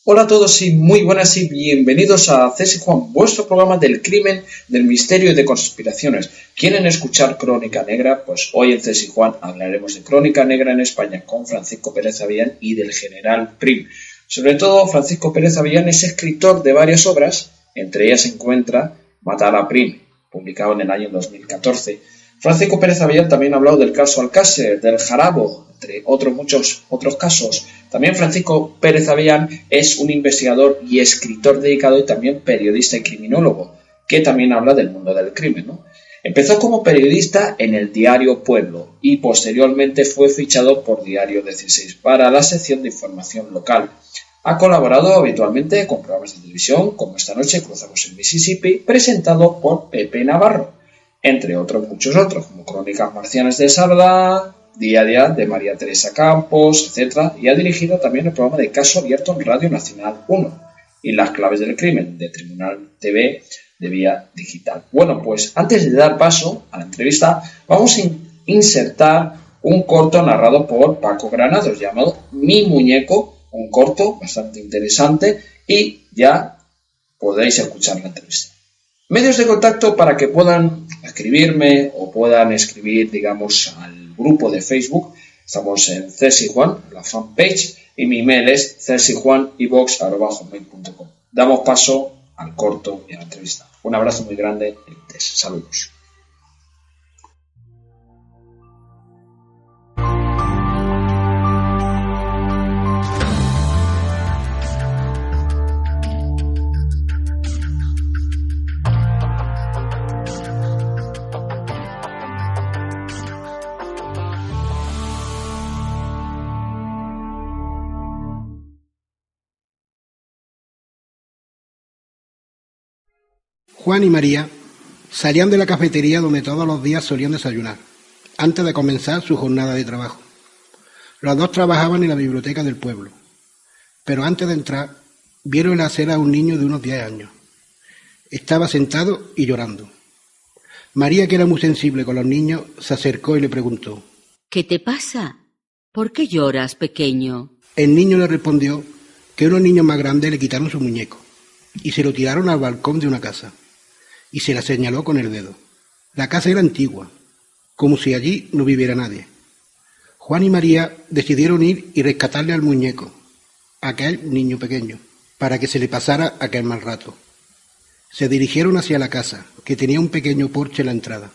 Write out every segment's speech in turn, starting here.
Hola a todos y muy buenas y bienvenidos a Cés y Juan, vuestro programa del crimen, del misterio y de conspiraciones. ¿Quieren escuchar Crónica Negra? Pues hoy en Cés y Juan hablaremos de Crónica Negra en España con Francisco Pérez Avellán y del general Prim. Sobre todo, Francisco Pérez Avellán es escritor de varias obras, entre ellas se encuentra Matar a Prim, publicado en el año 2014. Francisco Pérez Avellán también ha hablado del caso Alcácer, del Jarabo, entre muchos otros casos. También Francisco Pérez Avellán es un investigador y escritor dedicado y también periodista y criminólogo, que también habla del mundo del crimen, ¿no? Empezó como periodista en el diario Pueblo y posteriormente fue fichado por Diario 16 para la sección de información local. Ha colaborado habitualmente con programas de televisión como Esta noche cruzamos el Mississippi, presentado por Pepe Navarro, entre otros muchos otros, como Crónicas Marcianas de Sarda, Día a Día de María Teresa Campos, etc. Y ha dirigido también el programa de Caso Abierto en Radio Nacional 1 y Las Claves del Crimen de Tribunal TV de vía digital. Bueno, pues antes de dar paso a la entrevista, vamos a insertar un corto narrado por Paco Granados llamado Mi Muñeco, un corto bastante interesante y ya podéis escuchar la entrevista. Medios de contacto para que puedan escribirme o puedan escribir, digamos, al grupo de Facebook. Estamos en Cés y Juan, la fanpage, y mi email es cesyjuanivox@hotmail.com. Damos paso al corto y a la entrevista. Un abrazo muy grande y saludos. Juan y María salían de la cafetería donde todos los días solían desayunar, antes de comenzar su jornada de trabajo. Los dos trabajaban en la biblioteca del pueblo, pero antes de entrar vieron en la acera a un niño de unos 10 años. Estaba sentado y llorando. María, que era muy sensible con los niños, se acercó y le preguntó: ¿Qué te pasa? ¿Por qué lloras, pequeño? El niño le respondió que unos niños más grandes le quitaron su muñeco y se lo tiraron al balcón de una casa, y se la señaló con el dedo. La casa era antigua, como si allí no viviera nadie. Juan y María decidieron ir y rescatarle al muñeco, a aquel niño pequeño, para que se le pasara aquel mal rato. Se dirigieron hacia la casa, que tenía un pequeño porche en la entrada.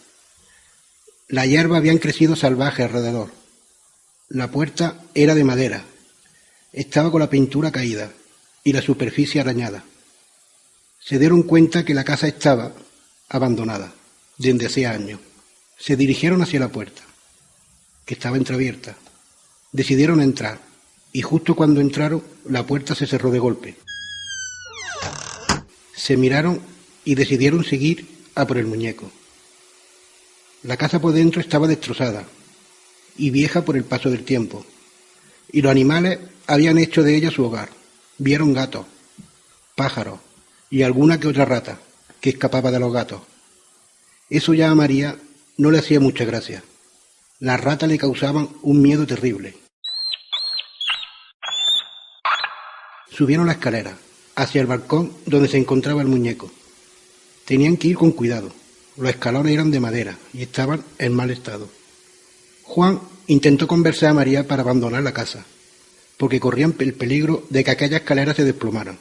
La hierba había crecido salvaje alrededor. La puerta era de madera, estaba con la pintura caída y la superficie arañada. Se dieron cuenta que la casa estaba abandonada desde hacía años. Se dirigieron hacia la puerta, que estaba entreabierta. Decidieron entrar, y justo cuando entraron, la puerta se cerró de golpe. Se miraron y decidieron seguir a por el muñeco. La casa por dentro estaba destrozada y vieja por el paso del tiempo, y los animales habían hecho de ella su hogar. Vieron gatos, pájaros y alguna que otra rata que escapaba de los gatos. Eso ya a María no le hacía mucha gracia. Las ratas le causaban un miedo terrible. Subieron la escalera hacia el balcón donde se encontraba el muñeco. Tenían que ir con cuidado. Los escalones eran de madera y estaban en mal estado. Juan intentó convencer a María para abandonar la casa, porque corrían el peligro de que aquellas escaleras se desplomaran.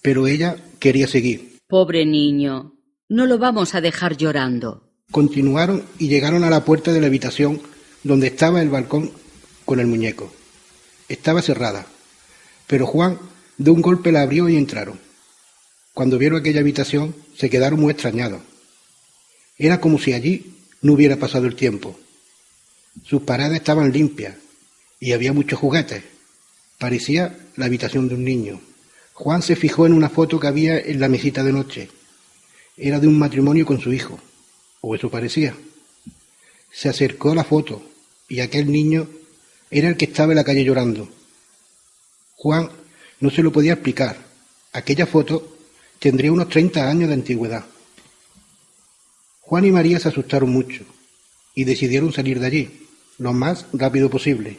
Pero ella quería seguir. Pobre niño, no lo vamos a dejar llorando. Continuaron y llegaron a la puerta de la habitación donde estaba el balcón con el muñeco. Estaba cerrada, pero Juan de un golpe la abrió y entraron. Cuando vieron aquella habitación se quedaron muy extrañados. Era como si allí no hubiera pasado el tiempo. Sus paredes estaban limpias y había muchos juguetes. Parecía la habitación de un niño. Juan se fijó en una foto que había en la mesita de noche. Era de un matrimonio con su hijo, o eso parecía. Se acercó a la foto y aquel niño era el que estaba en la calle llorando. Juan no se lo podía explicar. Aquella foto tendría unos 30 años de antigüedad. Juan y María se asustaron mucho y decidieron salir de allí lo más rápido posible.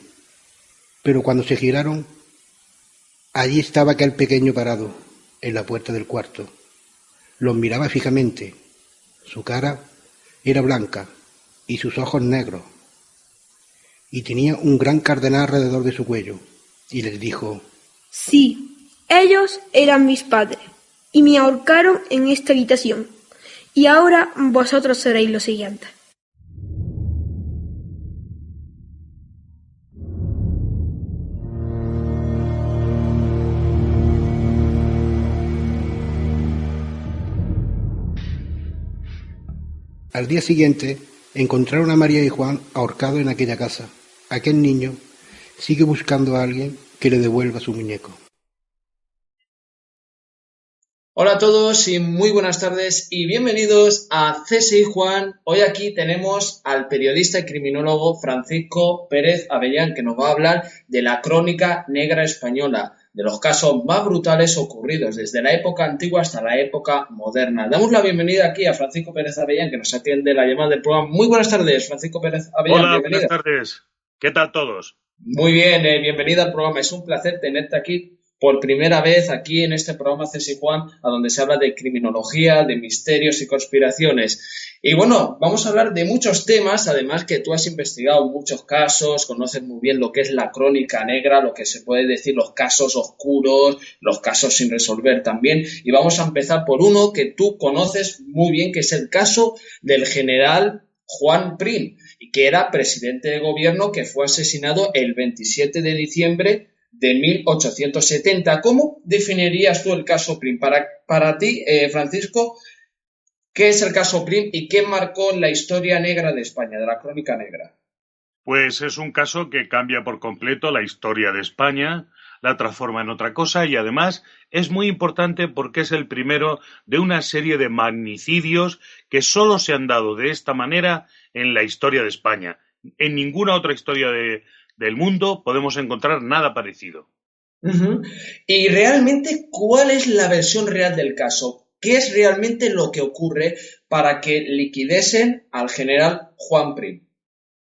Pero cuando se giraron, Allí estaba aquel pequeño parado, en la puerta del cuarto. Los miraba fijamente. Su cara era blanca y sus ojos negros, y tenía un gran cardenal alrededor de su cuello, y les dijo: Sí, ellos eran mis padres, y me ahorcaron en esta habitación, y ahora vosotros seréis los siguientes. Al día siguiente encontraron a María y Juan ahorcados en aquella casa. Aquel niño sigue buscando a alguien que le devuelva su muñeco. Hola a todos y muy buenas tardes y bienvenidos a CSI Juan. Hoy aquí tenemos al periodista y criminólogo Francisco Pérez Avellán, que nos va a hablar de la crónica negra española, de los casos más brutales ocurridos desde la época antigua hasta la época moderna. Damos la bienvenida aquí a Francisco Pérez Avellán, que nos atiende la llamada del programa. Muy buenas tardes, Francisco Pérez Avellán. Hola, Bienvenido. buenas tardes. ¿Qué tal todos? Muy bien, bienvenido al programa. Es un placer tenerte aquí por primera vez aquí en este programa CSI Juan, a donde se habla de criminología, de misterios y conspiraciones. Y bueno, vamos a hablar de muchos temas, además que tú has investigado muchos casos, conoces muy bien lo que es la crónica negra, lo que se puede decir los casos oscuros, los casos sin resolver también. Y vamos a empezar por uno que tú conoces muy bien, que es el caso del general Juan Prim, que era presidente de gobierno, que fue asesinado el 27 de diciembre de 1870. ¿Cómo definirías tú el caso Prim? Para ti, Francisco, ¿qué es el caso Prim y qué marcó la historia negra de España, de la crónica negra? Pues es un caso que cambia por completo la historia de España, la transforma en otra cosa y además es muy importante porque es el primero de una serie de magnicidios que solo se han dado de esta manera en la historia de España. En ninguna otra historia del mundo podemos encontrar nada parecido. Uh-huh. Y realmente, ¿cuál es la versión real del caso? ¿Qué es realmente lo que ocurre para que liquidesen al general Juan Prim?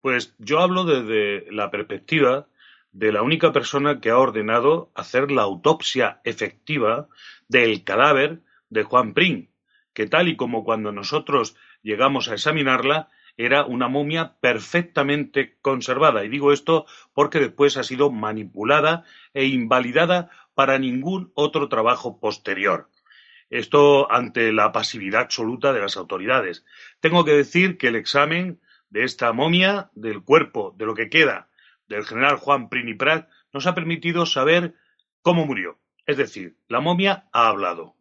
Pues yo hablo desde la perspectiva de la única persona que ha ordenado hacer la autopsia efectiva del cadáver de Juan Prim, que tal y como cuando nosotros llegamos a examinarla, era una momia perfectamente conservada. Y digo esto porque después ha sido manipulada e invalidada para ningún otro trabajo posterior. Esto ante la pasividad absoluta de las autoridades. Tengo que decir que el examen de esta momia, del cuerpo, de lo que queda del general Juan Prim y Prat, nos ha permitido saber cómo murió. Es decir, la momia ha hablado.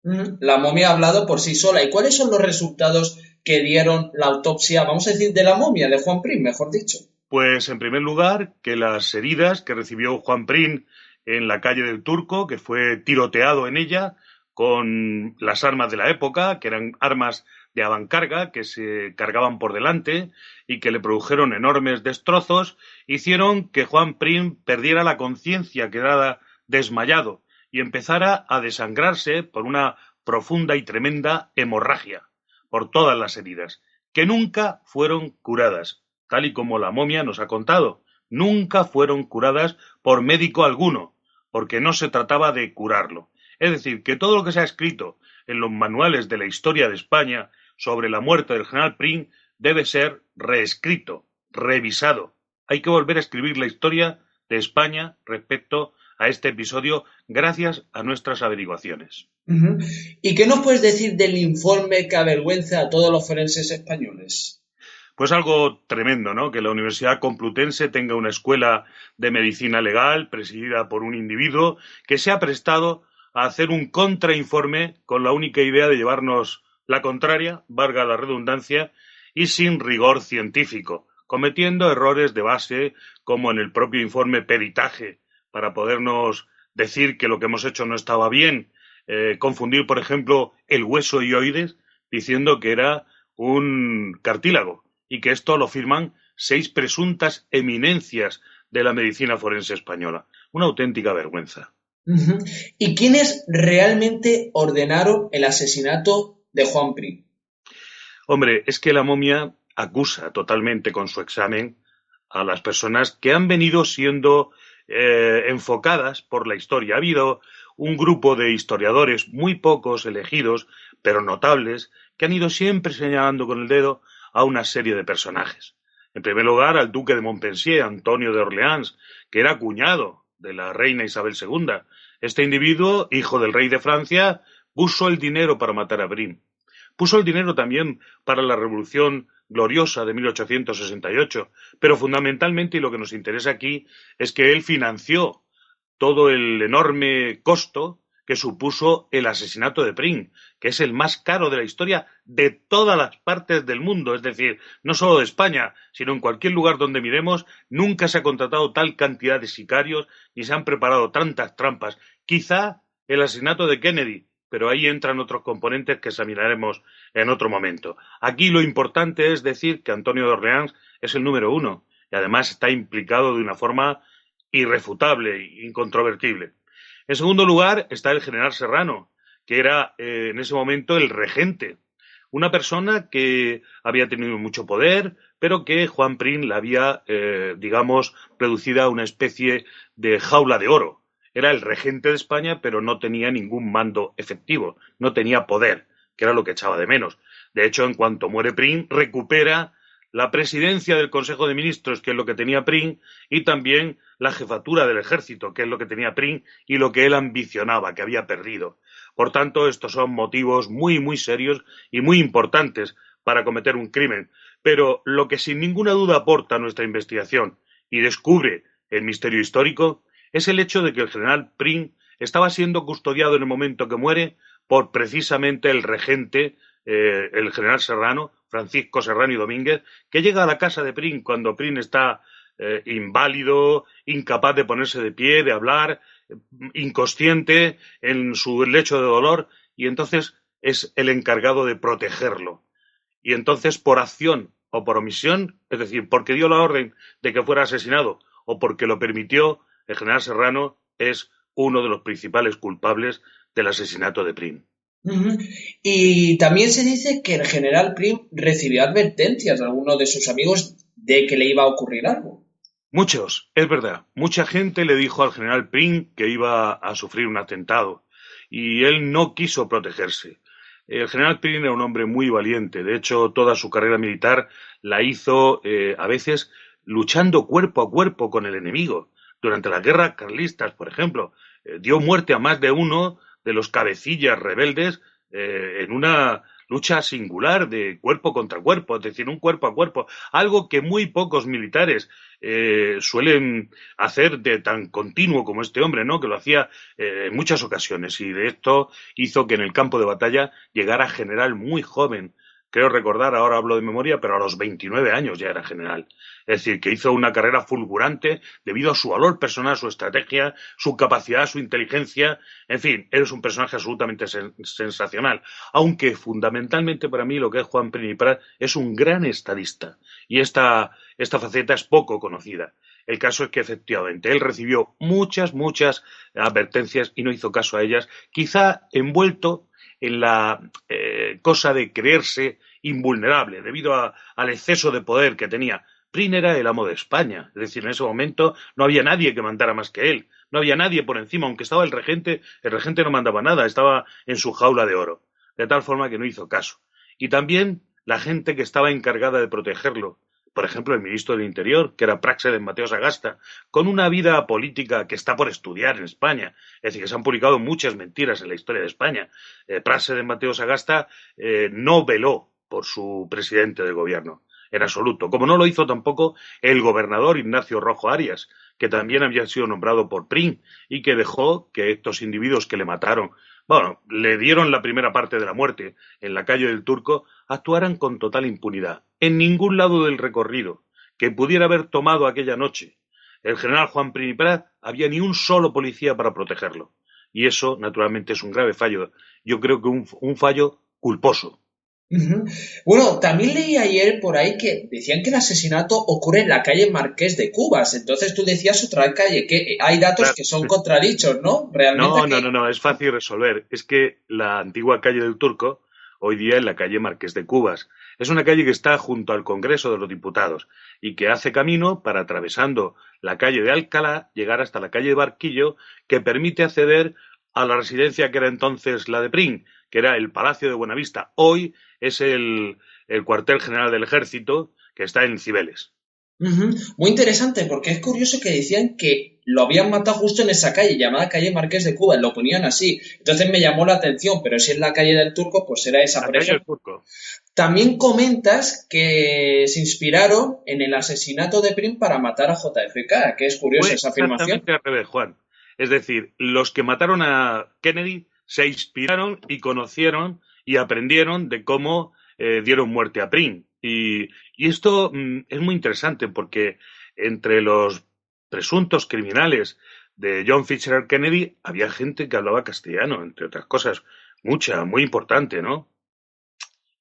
La momia ha hablado por sí sola. ¿Y cuáles son los resultados que dieron la autopsia, vamos a decir, de la momia, de Juan Prim, mejor dicho? Pues, en primer lugar, que las heridas que recibió Juan Prim en la calle del Turco, que fue tiroteado en ella con las armas de la época, que eran armas de avancarga, que se cargaban por delante y que le produjeron enormes destrozos, hicieron que Juan Prim perdiera la conciencia, quedara desmayado y empezara a desangrarse por una profunda y tremenda hemorragia, por todas las heridas, que nunca fueron curadas, tal y como la momia nos ha contado. Nunca fueron curadas por médico alguno, porque no se trataba de curarlo. Es decir, que todo lo que se ha escrito en los manuales de la historia de España sobre la muerte del general Prim debe ser reescrito, revisado. Hay que volver a escribir la historia de España respecto a este episodio gracias a nuestras averiguaciones. Uh-huh. ¿Y qué nos puedes decir del informe que avergüenza a todos los forenses españoles? Pues algo tremendo, ¿no? Que la Universidad Complutense tenga una escuela de medicina legal presidida por un individuo que se ha prestado a hacer un contrainforme con la única idea de llevarnos la contraria, valga la redundancia, y sin rigor científico, cometiendo errores de base como en el propio informe peritaje, para podernos decir que lo que hemos hecho no estaba bien, confundir, por ejemplo, el hueso hioides diciendo que era un cartílago, y que esto lo firman 6 presuntas eminencias de la medicina forense española. Una auténtica vergüenza. Uh-huh. ¿Y quiénes realmente ordenaron el asesinato de Juan Prim? Hombre, es que la momia acusa totalmente con su examen a las personas que han venido siendo enfocadas por la historia. Ha habido un grupo de historiadores, muy pocos elegidos, pero notables, que han ido siempre señalando con el dedo a una serie de personajes. En primer lugar, al duque de Montpensier, Antonio de Orleans, que era cuñado de la reina Isabel II. Este individuo, hijo del rey de Francia, puso el dinero para matar a Prim. Puso el dinero también para la Revolución Gloriosa de 1868, pero fundamentalmente, y lo que nos interesa aquí, es que él financió todo el enorme costo que supuso el asesinato de Prim, que es el más caro de la historia de todas las partes del mundo, es decir, no solo de España, sino en cualquier lugar donde miremos, nunca se ha contratado tal cantidad de sicarios ni se han preparado tantas trampas. Quizá el asesinato de Kennedy, pero ahí entran otros componentes que examinaremos en otro momento. Aquí lo importante es decir que Antonio de Orleans es el número uno y además está implicado de una forma irrefutable e incontrovertible. En segundo lugar está el general Serrano, que era en ese momento el regente, una persona que había tenido mucho poder, pero que Juan Prim la había, digamos, reducida a una especie de jaula de oro. Era el regente de España, pero no tenía ningún mando efectivo, no tenía poder, que era lo que echaba de menos. De hecho, en cuanto muere Prim, recupera la presidencia del Consejo de Ministros, que es lo que tenía Prim, y también la jefatura del ejército, que es lo que tenía Prim y lo que él ambicionaba, que había perdido. Por tanto, estos son motivos muy, muy serios y muy importantes para cometer un crimen. Pero lo que sin ninguna duda aporta a nuestra investigación y descubre el misterio histórico es el hecho de que el general Prim estaba siendo custodiado en el momento que muere por precisamente el regente, el general Serrano, Francisco Serrano y Domínguez, que llega a la casa de Prim cuando Prim está inválido, incapaz de ponerse de pie, de hablar, inconsciente en su lecho de dolor, y entonces es el encargado de protegerlo. Y entonces, por acción o por omisión, es decir, porque dio la orden de que fuera asesinado o porque lo permitió, el general Serrano es uno de los principales culpables del asesinato de Prim. Uh-huh. Y también se dice que el general Prim recibió advertencias de algunos de sus amigos de que le iba a ocurrir algo. Muchos, es verdad. Mucha gente le dijo al general Prim que iba a sufrir un atentado y él no quiso protegerse. El general Prim era un hombre muy valiente. De hecho, toda su carrera militar la hizo a veces luchando cuerpo a cuerpo con el enemigo. Durante las guerras carlistas, por ejemplo, dio muerte a más de uno de los cabecillas rebeldes en una lucha singular de cuerpo contra cuerpo, es decir, un cuerpo a cuerpo, algo que muy pocos militares suelen hacer de tan continuo como este hombre, ¿no? Que lo hacía en muchas ocasiones, y de esto hizo que en el campo de batalla llegara general muy joven. Creo recordar, ahora hablo de memoria, pero a los 29 años ya era general. Es decir, que hizo una carrera fulgurante debido a su valor personal, su estrategia, su capacidad, su inteligencia. En fin, eres un personaje absolutamente sensacional. Aunque fundamentalmente para mí lo que es Juan Prim y Prat es un gran estadista. Y esta faceta es poco conocida. El caso es que efectivamente él recibió muchas advertencias y no hizo caso a ellas, quizá envuelto en la cosa de creerse invulnerable debido al exceso de poder que tenía. Prim era el amo de España, es decir, en ese momento no había nadie que mandara más que él, no había nadie por encima, aunque estaba el regente no mandaba nada, estaba en su jaula de oro, de tal forma que no hizo caso. Y también la gente que estaba encargada de protegerlo, por ejemplo, el ministro del Interior, que era Praxedes Mateo Sagasta, con una vida política que está por estudiar en España. Es decir, que se han publicado muchas mentiras en la historia de España. Praxedes Mateo Sagasta no veló por su presidente de gobierno, en absoluto. Como no lo hizo tampoco el gobernador Ignacio Rojo Arias, que también había sido nombrado por Prim y que dejó que estos individuos que le mataron, bueno, le dieron la primera parte de la muerte en la calle del Turco, actuaran con total impunidad. En ningún lado del recorrido que pudiera haber tomado aquella noche el general Juan Prim y Prat había ni un solo policía para protegerlo. Y eso, naturalmente, es un grave fallo. Yo creo que un fallo culposo. Uh-huh. Bueno, también leí ayer por ahí que decían que el asesinato ocurre en la calle Marqués de Cubas. Entonces tú decías otra calle, que hay datos Claro. que son contradichos, ¿no? Realmente No, es fácil resolver. Es que la antigua calle del Turco hoy día en la calle Marqués de Cubas. Es una calle que está junto al Congreso de los Diputados y que hace camino para, atravesando la calle de Alcalá, llegar hasta la calle de Barquillo, que permite acceder a la residencia que era entonces la de Prim, que era el Palacio de Buenavista. Hoy es el cuartel general del Ejército, que está en Cibeles. Muy interesante, porque es curioso que decían que lo habían matado justo en esa calle, llamada calle Marqués de Cubas, lo ponían así. Entonces me llamó la atención, pero si es la calle del Turco, pues será esa. La calle del Turco. También comentas que se inspiraron en el asesinato de Prim para matar a JFK, que es curiosa esa afirmación. Exactamente al revés, Juan. Es decir, los que mataron a Kennedy se inspiraron y conocieron y aprendieron de cómo dieron muerte a Prim. Y esto es muy interesante porque entre los presuntos criminales de John Fitzgerald Kennedy había gente que hablaba castellano, entre otras cosas, mucha, muy importante, ¿no?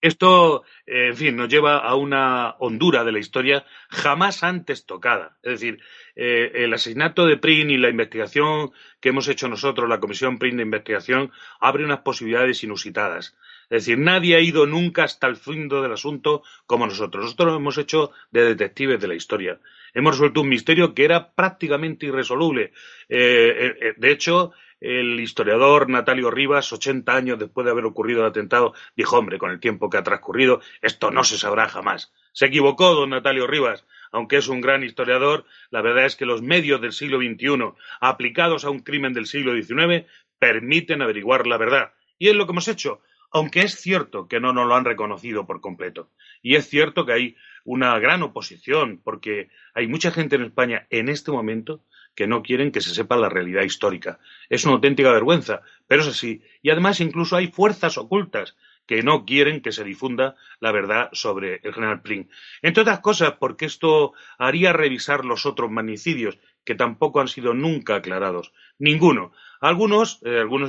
Esto, en fin, nos lleva a una hondura de la historia jamás antes tocada. Es decir, el asesinato de Prim y la investigación que hemos hecho nosotros, la Comisión Prim de Investigación, abre unas posibilidades inusitadas. Es decir, nadie ha ido nunca hasta el fondo del asunto como nosotros. Nosotros lo hemos hecho de detectives de la historia. Hemos resuelto un misterio que era prácticamente irresoluble. De hecho, el historiador Natalio Rivas, 80 años después de haber ocurrido el atentado, dijo, hombre, con el tiempo que ha transcurrido, esto no se sabrá jamás. Se equivocó don Natalio Rivas, aunque es un gran historiador, la verdad es que los medios del siglo XXI, aplicados a un crimen del siglo XIX, permiten averiguar la verdad. Y es lo que hemos hecho, aunque es cierto que no nos lo han reconocido por completo. Y es cierto que hay una gran oposición, porque hay mucha gente en España en este momento que no quieren que se sepa la realidad histórica. Es una auténtica vergüenza, pero es así. Y además incluso hay fuerzas ocultas que no quieren que se difunda la verdad sobre el general Prim. Entre otras cosas, porque esto haría revisar los otros magnicidios, que tampoco han sido nunca aclarados. Ninguno. Algunos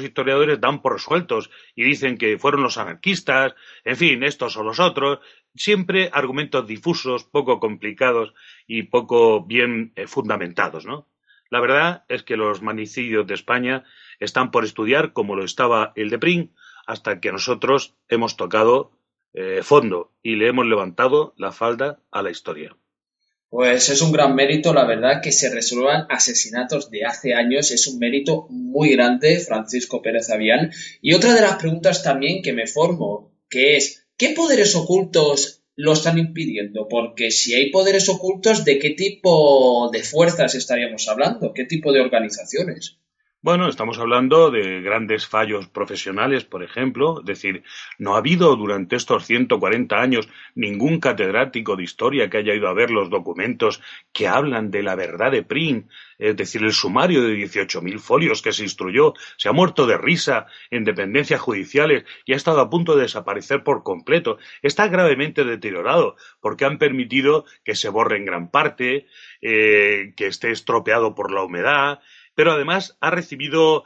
historiadores dan por resueltos y dicen que fueron los anarquistas, en fin, estos o los otros, siempre argumentos difusos, poco complicados y poco bien fundamentados, ¿no? La verdad es que los magnicidios de España están por estudiar, como lo estaba el de Prim, hasta que nosotros hemos tocado fondo y le hemos levantado la falda a la historia. Pues es un gran mérito, la verdad, que se resuelvan asesinatos de hace años. Es un mérito muy grande, Francisco Pérez Avián. Y otra de las preguntas también que me formo, que es, ¿qué poderes ocultos lo están impidiendo? Porque si hay poderes ocultos, ¿de qué tipo de fuerzas estaríamos hablando? ¿Qué tipo de organizaciones? Bueno, estamos hablando de grandes fallos profesionales, por ejemplo. Es decir, no ha habido durante estos 140 años ningún catedrático de historia que haya ido a ver los documentos que hablan de la verdad de Prim. Es decir, el sumario de 18.000 folios que se instruyó se ha muerto de risa en dependencias judiciales y ha estado a punto de desaparecer por completo. Está gravemente deteriorado porque han permitido que se borre en gran parte, que esté estropeado por la humedad, pero además ha recibido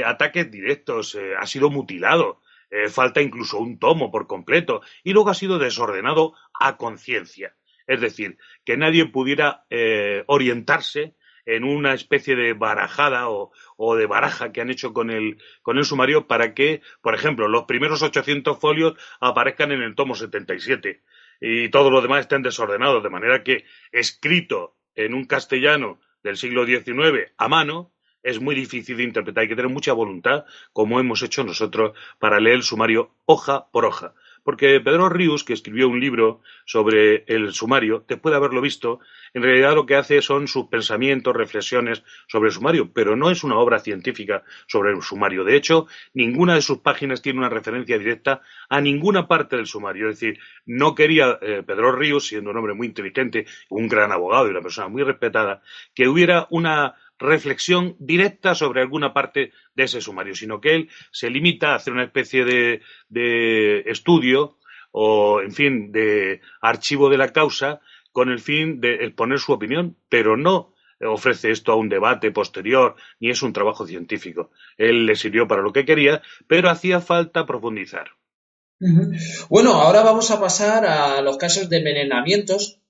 ataques directos, ha sido mutilado, falta incluso un tomo por completo, y luego ha sido desordenado a conciencia. Es decir, que nadie pudiera orientarse en una especie de barajada o de baraja que han hecho con el sumario para que, por ejemplo, los primeros 800 folios aparezcan en el tomo 77 y todos los demás estén desordenados, de manera que escrito en un castellano del siglo XIX a mano es muy difícil de interpretar. Hay que tener mucha voluntad, como hemos hecho nosotros, para leer el sumario hoja por hoja. Porque Pedro Rius, que escribió un libro sobre el sumario, después de haberlo visto, en realidad lo que hace son sus pensamientos, reflexiones sobre el sumario, pero no es una obra científica sobre el sumario. De hecho, ninguna de sus páginas tiene una referencia directa a ninguna parte del sumario. Es decir, no quería Pedro Rius, siendo un hombre muy inteligente, un gran abogado y una persona muy respetada, que hubiera una reflexión directa sobre alguna parte de ese sumario, sino que él se limita a hacer una especie de estudio o, en fin, de archivo de la causa con el fin de exponer su opinión, pero no ofrece esto a un debate posterior, ni es un trabajo científico. Él le sirvió para lo que quería, pero hacía falta profundizar. Bueno, ahora vamos a pasar a los casos de envenenamientos.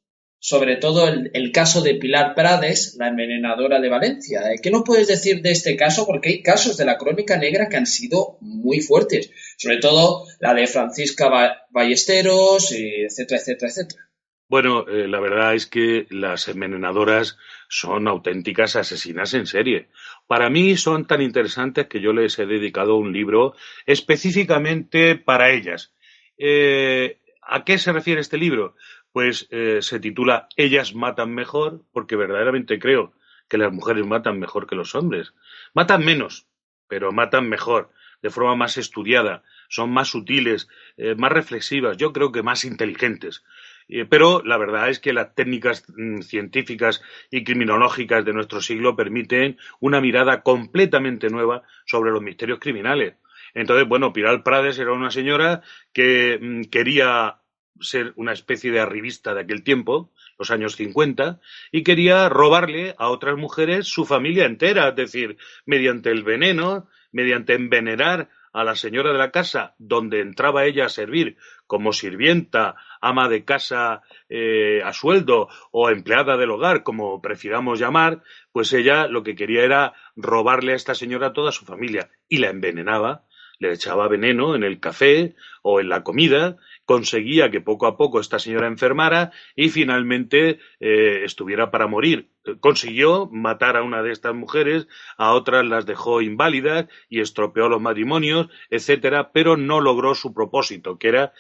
sobre todo el caso de Pilar Prades, la envenenadora de Valencia. ¿Qué nos puedes decir de este caso? Porque hay casos de la crónica negra que han sido muy fuertes, sobre todo la de Francisca Ballesteros, etcétera, etcétera, etcétera. Bueno, la verdad es que las envenenadoras son auténticas asesinas en serie. Para mí son tan interesantes que yo les he dedicado un libro específicamente para ellas. ¿A qué se refiere este libro? Pues se titula Ellas matan mejor, porque verdaderamente creo que las mujeres matan mejor que los hombres. Matan menos, pero matan mejor, de forma más estudiada, son más sutiles, más reflexivas, yo creo que más inteligentes. Pero la verdad es que las técnicas científicas y criminológicas de nuestro siglo permiten una mirada completamente nueva sobre los misterios criminales. Entonces, bueno, Pilar Prades era una señora que quería ser una especie de arribista de aquel tiempo, los años 50, y quería robarle a otras mujeres su familia entera, es decir, mediante el veneno, mediante envenenar a la señora de la casa donde entraba ella a servir como sirvienta, ama de casa a sueldo o empleada del hogar, como prefiramos llamar, pues ella lo que quería era robarle a esta señora toda su familia y la envenenaba, le echaba veneno en el café o en la comida, conseguía que poco a poco esta señora enfermara y finalmente estuviera para morir. Consiguió matar a una de estas mujeres, a otras las dejó inválidas y estropeó los matrimonios, etcétera, pero no logró su propósito, que era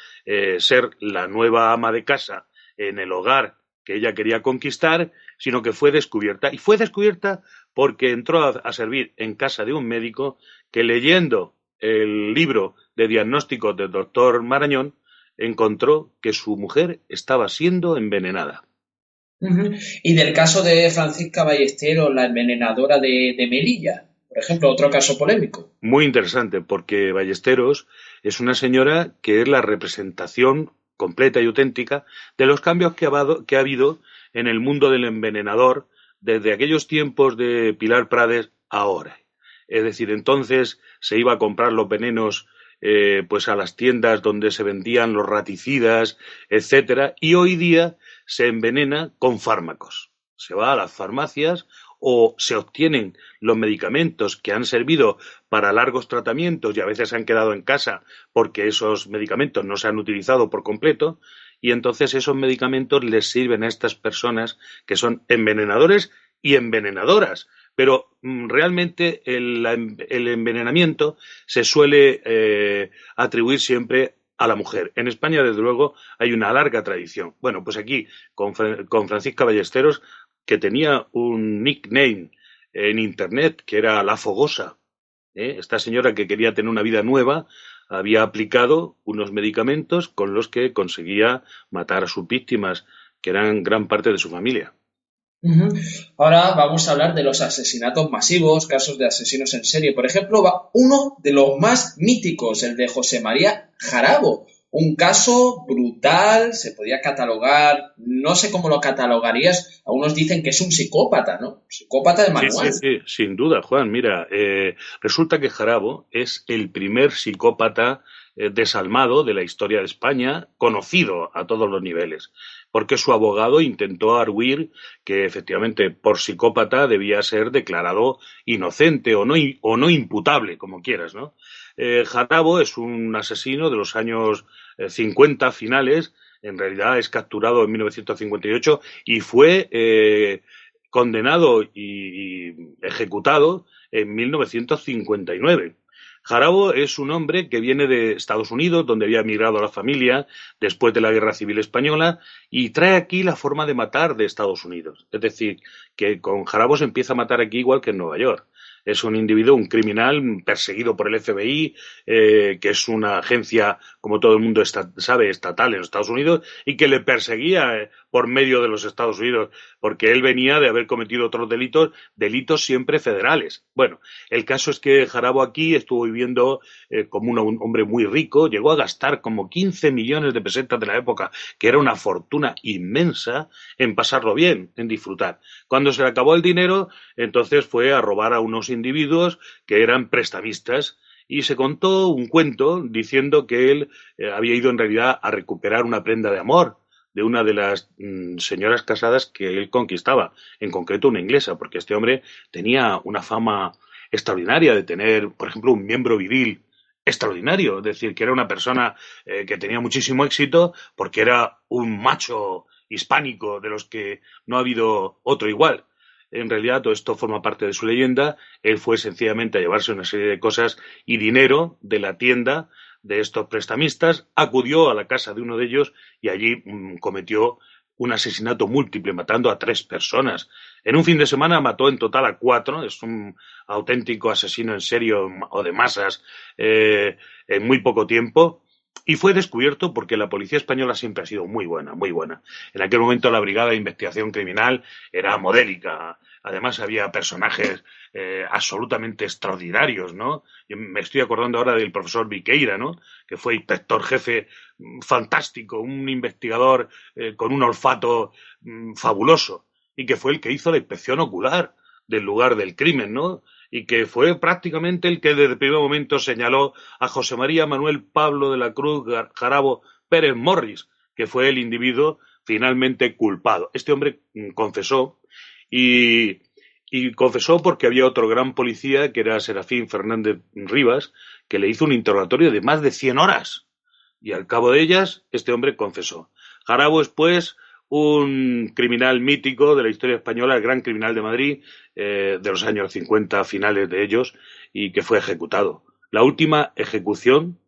ser la nueva ama de casa en el hogar que ella quería conquistar, sino que fue descubierta. Y fue descubierta porque entró a servir en casa de un médico que, leyendo el libro de diagnóstico del doctor Marañón, encontró que su mujer estaba siendo envenenada. Y del caso de Francisca Ballesteros, la envenenadora de Melilla, por ejemplo, otro caso polémico. Muy interesante, porque Ballesteros es una señora que es la representación completa y auténtica de los cambios que ha habido en el mundo del envenenador desde aquellos tiempos de Pilar Prades a ahora. Es decir, entonces se iba a comprar los venenos pues a las tiendas donde se vendían los raticidas, etcétera, y hoy día se envenena con fármacos. Se va a las farmacias o se obtienen los medicamentos que han servido para largos tratamientos y a veces han quedado en casa porque esos medicamentos no se han utilizado por completo, y entonces esos medicamentos les sirven a estas personas que son envenenadores y envenenadoras. Pero realmente el envenenamiento se suele atribuir siempre a la mujer. En España, desde luego, hay una larga tradición. Bueno, pues aquí, con Francisca Ballesteros, que tenía un nickname en Internet que era La Fogosa. Esta señora, que quería tener una vida nueva, había aplicado unos medicamentos con los que conseguía matar a sus víctimas, que eran gran parte de su familia. Ahora vamos a hablar de los asesinatos masivos, casos de asesinos en serie. Por ejemplo, uno de los más míticos, el de José María Jarabo. Un caso brutal, se podía catalogar, no sé cómo lo catalogarías, algunos dicen que es un psicópata, ¿no? Psicópata de manual. Sí, sin duda, Juan. Mira, resulta que Jarabo es el primer psicópata desalmado de la historia de España, conocido a todos los niveles, porque su abogado intentó arguir que efectivamente por psicópata debía ser declarado inocente o no imputable, como quieras, ¿no? Jarabo es un asesino de los años 50 finales, en realidad es capturado en 1958 y fue condenado y ejecutado en 1959. Jarabo es un hombre que viene de Estados Unidos, donde había emigrado la familia después de la Guerra Civil Española, y trae aquí la forma de matar de Estados Unidos. Es decir, que con Jarabo se empieza a matar aquí igual que en Nueva York. Es un individuo, un criminal perseguido por el FBI, que es una agencia, como todo el mundo sabe, estatal en los Estados Unidos, y que le perseguía por medio de los Estados Unidos, porque él venía de haber cometido otros delitos siempre federales. Bueno, el caso es que Jarabo aquí estuvo viviendo como un hombre muy rico, llegó a gastar como 15 millones de pesetas de la época, que era una fortuna inmensa, en pasarlo bien, en disfrutar. Cuando se le acabó el dinero, entonces fue a robar a unos individuos que eran prestamistas, y se contó un cuento diciendo que él había ido en realidad a recuperar una prenda de amor de una de las señoras casadas que él conquistaba, en concreto una inglesa, porque este hombre tenía una fama extraordinaria de tener, por ejemplo, un miembro viril extraordinario, es decir, que era una persona que tenía muchísimo éxito porque era un macho hispánico de los que no ha habido otro igual. En realidad todo esto forma parte de su leyenda. Él fue sencillamente a llevarse una serie de cosas y dinero de la tienda de estos prestamistas, acudió a la casa de uno de ellos y allí cometió un asesinato múltiple, matando a 3 personas. En un fin de semana mató en total a 4, es un auténtico asesino en serio o de masas en muy poco tiempo. Y fue descubierto porque la policía española siempre ha sido muy buena, muy buena. En aquel momento la Brigada de Investigación Criminal era modélica. Además había personajes absolutamente extraordinarios, ¿no? Yo me estoy acordando ahora del profesor Viqueira, ¿no? Que fue inspector jefe fantástico, un investigador con un olfato fabuloso y que fue el que hizo la inspección ocular del lugar del crimen, ¿no? Y que fue prácticamente el que desde el primer momento señaló a José María Manuel Pablo de la Cruz Jarabo Pérez Morris, que fue el individuo finalmente culpado. Este hombre confesó y confesó porque había otro gran policía, que era Serafín Fernández Rivas, que le hizo un interrogatorio de más de 100 horas. Y al cabo de ellas, este hombre confesó. Jarabo es, pues, un criminal mítico de la historia española, el gran criminal de Madrid, de los años 50, finales de ellos, y que fue ejecutado. La última ejecución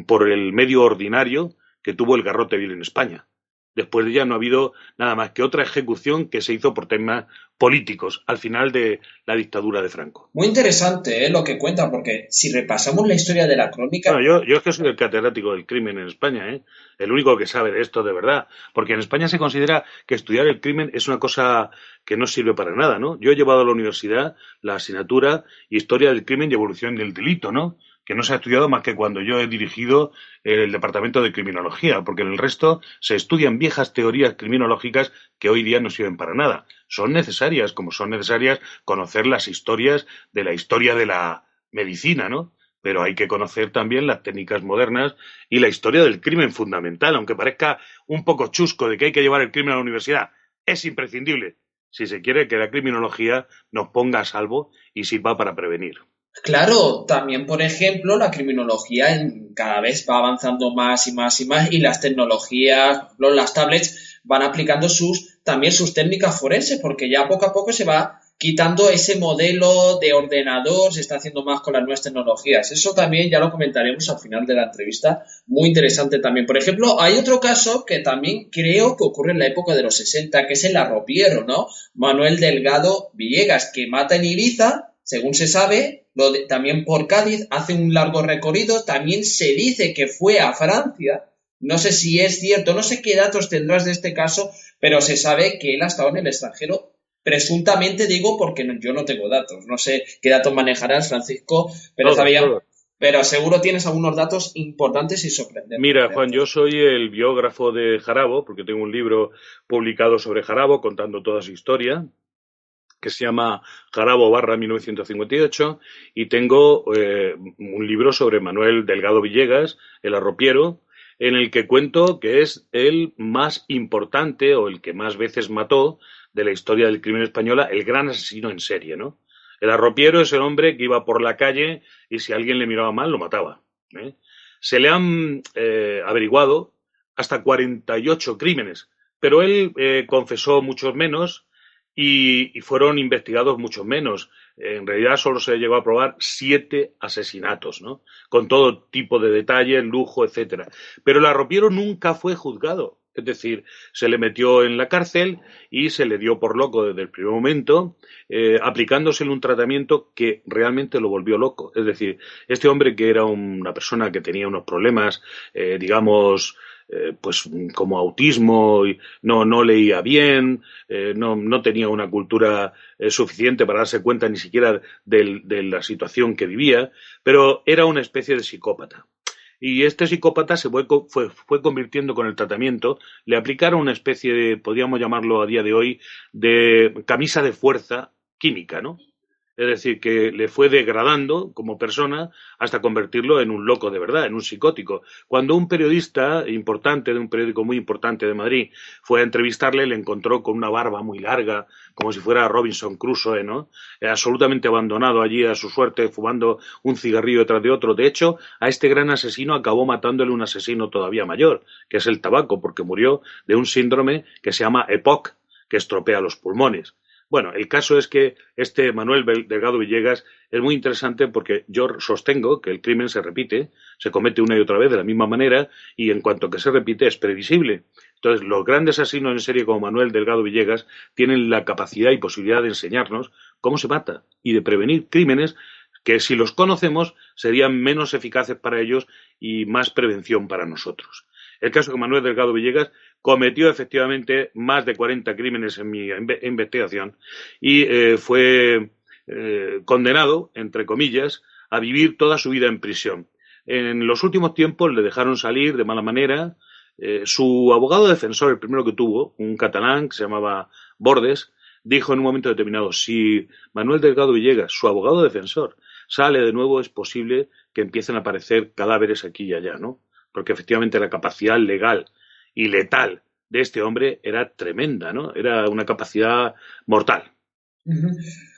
por el medio ordinario que tuvo el garrote vil en España. Después de ella no ha habido nada más que otra ejecución que se hizo por temas políticos al final de la dictadura de Franco. Muy interesante lo que cuenta, porque si repasamos la historia de la crónica... Bueno, yo es que soy el catedrático del crimen en España, el único que sabe de esto de verdad, porque en España se considera que estudiar el crimen es una cosa que no sirve para nada, ¿no? Yo he llevado a la universidad la asignatura Historia del Crimen y Evolución del Delito, ¿no? Que no se ha estudiado más que cuando yo he dirigido el departamento de criminología, porque en el resto se estudian viejas teorías criminológicas que hoy día no sirven para nada. Son necesarias, como son necesarias conocer las historias de la medicina, ¿no? Pero hay que conocer también las técnicas modernas y la historia del crimen fundamental, aunque parezca un poco chusco de que hay que llevar el crimen a la universidad. Es imprescindible si se quiere que la criminología nos ponga a salvo y sirva para prevenir. Claro, también, por ejemplo, la criminología cada vez va avanzando más y más y más, y las tecnologías, las tablets, van aplicando también sus técnicas forenses, porque ya poco a poco se va quitando ese modelo de ordenador, se está haciendo más con las nuevas tecnologías. Eso también ya lo comentaremos al final de la entrevista, muy interesante también. Por ejemplo, hay otro caso que también creo que ocurre en la época de los 60, que es el arropiero, ¿no? Manuel Delgado Villegas, que mata en Ibiza, según se sabe, también por Cádiz, hace un largo recorrido, también se dice que fue a Francia, no sé si es cierto, no sé qué datos tendrás de este caso, pero se sabe que él ha estado en el extranjero, presuntamente digo porque yo no tengo datos, no sé qué datos manejarás, Francisco, pero seguro tienes algunos datos importantes y sorprendentes. Mira, Juan, yo soy el biógrafo de Jarabo, porque tengo un libro publicado sobre Jarabo contando toda su historia, que se llama Jarabo / 1958, y tengo un libro sobre Manuel Delgado Villegas, el arropiero, en el que cuento que es el más importante o el que más veces mató de la historia del crimen española, el gran asesino en serie, ¿no? El arropiero es el hombre que iba por la calle y si alguien le miraba mal lo mataba, ¿eh? Se le han averiguado hasta 48 crímenes, pero él confesó muchos menos y fueron investigados mucho menos. En realidad solo se llegó a probar 7 asesinatos, ¿no? Con todo tipo de detalles, lujo, etcétera. Pero el arropiero nunca fue juzgado. Es decir, se le metió en la cárcel y se le dio por loco desde el primer momento, aplicándosele un tratamiento que realmente lo volvió loco. Es decir, este hombre, que era una persona que tenía unos problemas, digamos, pues como autismo, y no leía bien, no tenía una cultura suficiente para darse cuenta ni siquiera de la situación que vivía, pero era una especie de psicópata. Y este psicópata se fue convirtiendo con el tratamiento, le aplicaron una especie de, podríamos llamarlo a día de hoy, de camisa de fuerza química, ¿no? Es decir, que le fue degradando como persona hasta convertirlo en un loco de verdad, en un psicótico. Cuando un periodista importante de un periódico muy importante de Madrid fue a entrevistarle, le encontró con una barba muy larga, como si fuera Robinson Crusoe, ¿no? Absolutamente abandonado allí a su suerte, fumando un cigarrillo detrás de otro. De hecho, a este gran asesino acabó matándole un asesino todavía mayor, que es el tabaco, porque murió de un síndrome que se llama EPOC, que estropea los pulmones. Bueno, el caso es que este Manuel Delgado Villegas es muy interesante porque yo sostengo que el crimen se repite, se comete una y otra vez de la misma manera y en cuanto que se repite es previsible. Entonces, los grandes asesinos en serie como Manuel Delgado Villegas tienen la capacidad y posibilidad de enseñarnos cómo se mata y de prevenir crímenes que si los conocemos serían menos eficaces para ellos y más prevención para nosotros. El caso de Manuel Delgado Villegas cometió efectivamente más de 40 crímenes en mi investigación y fue condenado, entre comillas, a vivir toda su vida en prisión. En los últimos tiempos le dejaron salir de mala manera. Su abogado defensor, el primero que tuvo, un catalán que se llamaba Bordes, dijo en un momento determinado, si Manuel Delgado Villegas, su abogado defensor, sale de nuevo, es posible que empiecen a aparecer cadáveres aquí y allá, ¿no? Porque efectivamente la capacidad legal y letal de este hombre era tremenda, ¿no? Era una capacidad mortal.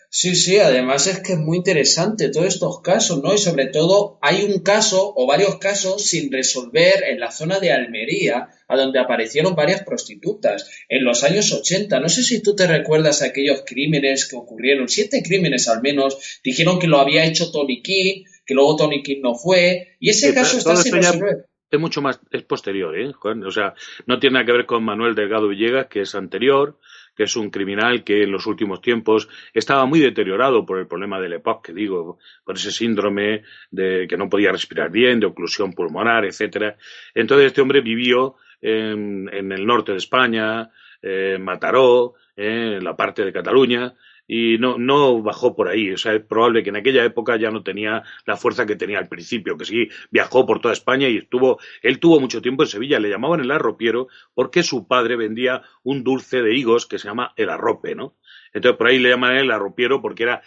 Sí, sí, además es que es muy interesante todos estos casos, ¿no? Y sobre todo hay un caso o varios casos sin resolver en la zona de Almería, a donde aparecieron varias prostitutas en los años 80. No sé si tú te recuerdas aquellos crímenes que ocurrieron, 7 crímenes al menos, dijeron que lo había hecho Tony King, que luego Tony King no fue, y ese caso está sin resolver. Es mucho más, es posterior, ¿eh, Juan? O sea, no tiene nada que ver con Manuel Delgado Villegas, que es anterior, que es un criminal que en los últimos tiempos estaba muy deteriorado por el problema del EPOC, que digo, por ese síndrome de que no podía respirar bien, de oclusión pulmonar, etcétera. Entonces este hombre vivió en el norte de España, en Mataró, en la parte de Cataluña, y no bajó por ahí. O sea, es probable que en aquella época ya no tenía la fuerza que tenía al principio, que sí viajó por toda España y él tuvo mucho tiempo en Sevilla, le llamaban el arropiero porque su padre vendía un dulce de higos que se llama el arrope, ¿no? Entonces por ahí le llaman el arropiero porque era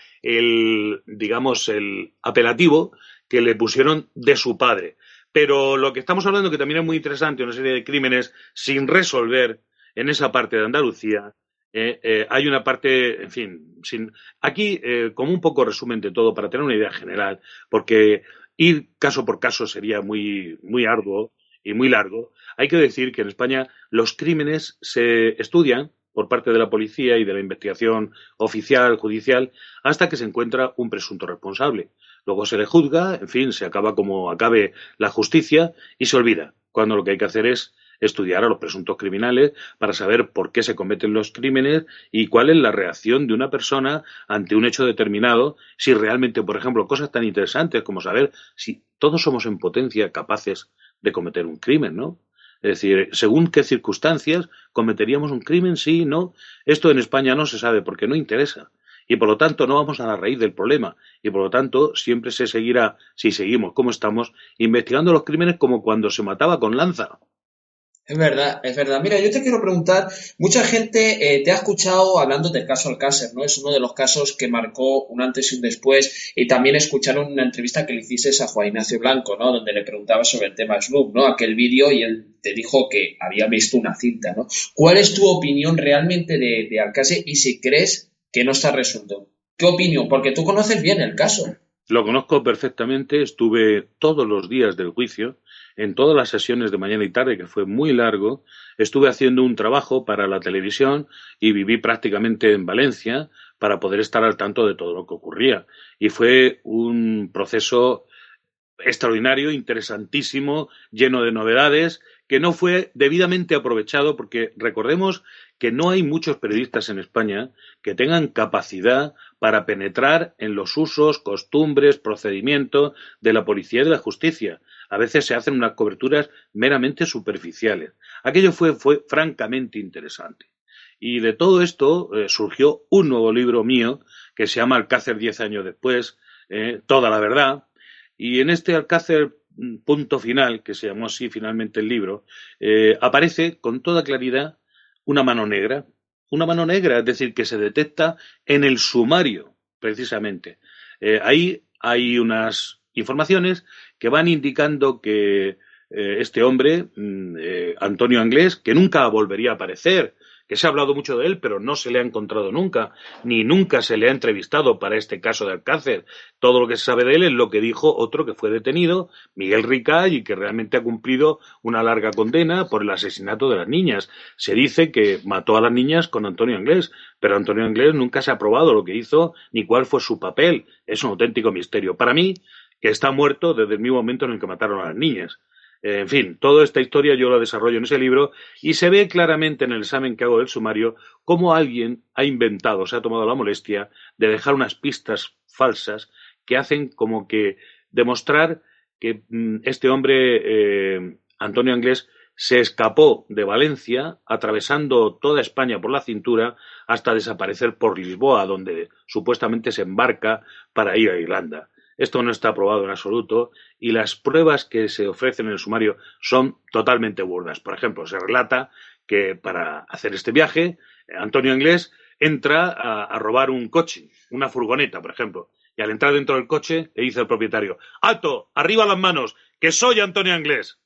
digamos, el apelativo que le pusieron de su padre. Pero lo que estamos hablando, que también es muy interesante, una serie de crímenes sin resolver en esa parte de Andalucía. Hay una parte, en fin, aquí como un poco resumen de todo para tener una idea general, porque ir caso por caso sería muy, muy arduo y muy largo. Hay que decir que en España los crímenes se estudian por parte de la policía y de la investigación oficial, judicial, hasta que se encuentra un presunto responsable. Luego se le juzga, en fin, se acaba como acabe la justicia y se olvida, cuando lo que hay que hacer es estudiar a los presuntos criminales para saber por qué se cometen los crímenes y cuál es la reacción de una persona ante un hecho determinado, si realmente, por ejemplo, cosas tan interesantes como saber si todos somos en potencia capaces de cometer un crimen, ¿no? Es decir, según qué circunstancias cometeríamos un crimen, sí, no. Esto en España no se sabe porque no interesa. Y por lo tanto no vamos a la raíz del problema. Y por lo tanto siempre se seguirá, si seguimos como estamos, investigando los crímenes como cuando se mataba con lanza. Es verdad, es verdad. Mira, yo te quiero preguntar, mucha gente te ha escuchado hablando del caso Alcácer, ¿no? Es uno de los casos que marcó un antes y un después, y también escucharon una entrevista que le hiciste a Juan Ignacio Blanco, ¿no? Donde le preguntabas sobre el tema Snoop, ¿no? Aquel vídeo y él te dijo que había visto una cinta, ¿no? ¿Cuál es tu opinión realmente de Alcácer y si crees que no está resuelto? ¿Qué opinión? Porque tú conoces bien el caso. Lo conozco perfectamente, estuve todos los días del juicio, en todas las sesiones de mañana y tarde, que fue muy largo, estuve haciendo un trabajo para la televisión y viví prácticamente en Valencia para poder estar al tanto de todo lo que ocurría. Y fue un proceso extraordinario, interesantísimo, lleno de novedades, que no fue debidamente aprovechado porque recordemos que no hay muchos periodistas en España que tengan capacidad para penetrar en los usos, costumbres, procedimientos de la policía y de la justicia. A veces se hacen unas coberturas meramente superficiales. Aquello fue francamente interesante. Y de todo esto surgió un nuevo libro mío que se llama Alcácer 10 años después, Toda la verdad. Y en este Alcácer punto final, que se llamó así finalmente el libro, aparece con toda claridad una mano negra, es decir, que se detecta en el sumario precisamente. Ahí hay unas informaciones que van indicando que este hombre, Antonio Anglés, que nunca volvería a aparecer, que se ha hablado mucho de él, pero no se le ha encontrado nunca, ni nunca se le ha entrevistado para este caso de Alcácer. Todo lo que se sabe de él es lo que dijo otro que fue detenido, Miguel Ricay, y que realmente ha cumplido una larga condena por el asesinato de las niñas. Se dice que mató a las niñas con Antonio Anglés, pero Antonio Anglés nunca se ha probado lo que hizo ni cuál fue su papel. Es un auténtico misterio. Para mí, que está muerto desde el mismo momento en el que mataron a las niñas. En fin, toda esta historia yo la desarrollo en ese libro y se ve claramente en el examen que hago del sumario cómo alguien ha inventado, se ha tomado la molestia de dejar unas pistas falsas que hacen como que demostrar que este hombre, Antonio Anglés, se escapó de Valencia atravesando toda España por la cintura hasta desaparecer por Lisboa, donde supuestamente se embarca para ir a Irlanda. Esto no está aprobado en absoluto y las pruebas que se ofrecen en el sumario son totalmente burdas. Por ejemplo, se relata que para hacer este viaje, Antonio Anglés entra a robar un coche, una furgoneta, por ejemplo, y al entrar dentro del coche le dice al propietario: ¡alto! ¡Arriba las manos! ¡Que soy Antonio Anglés!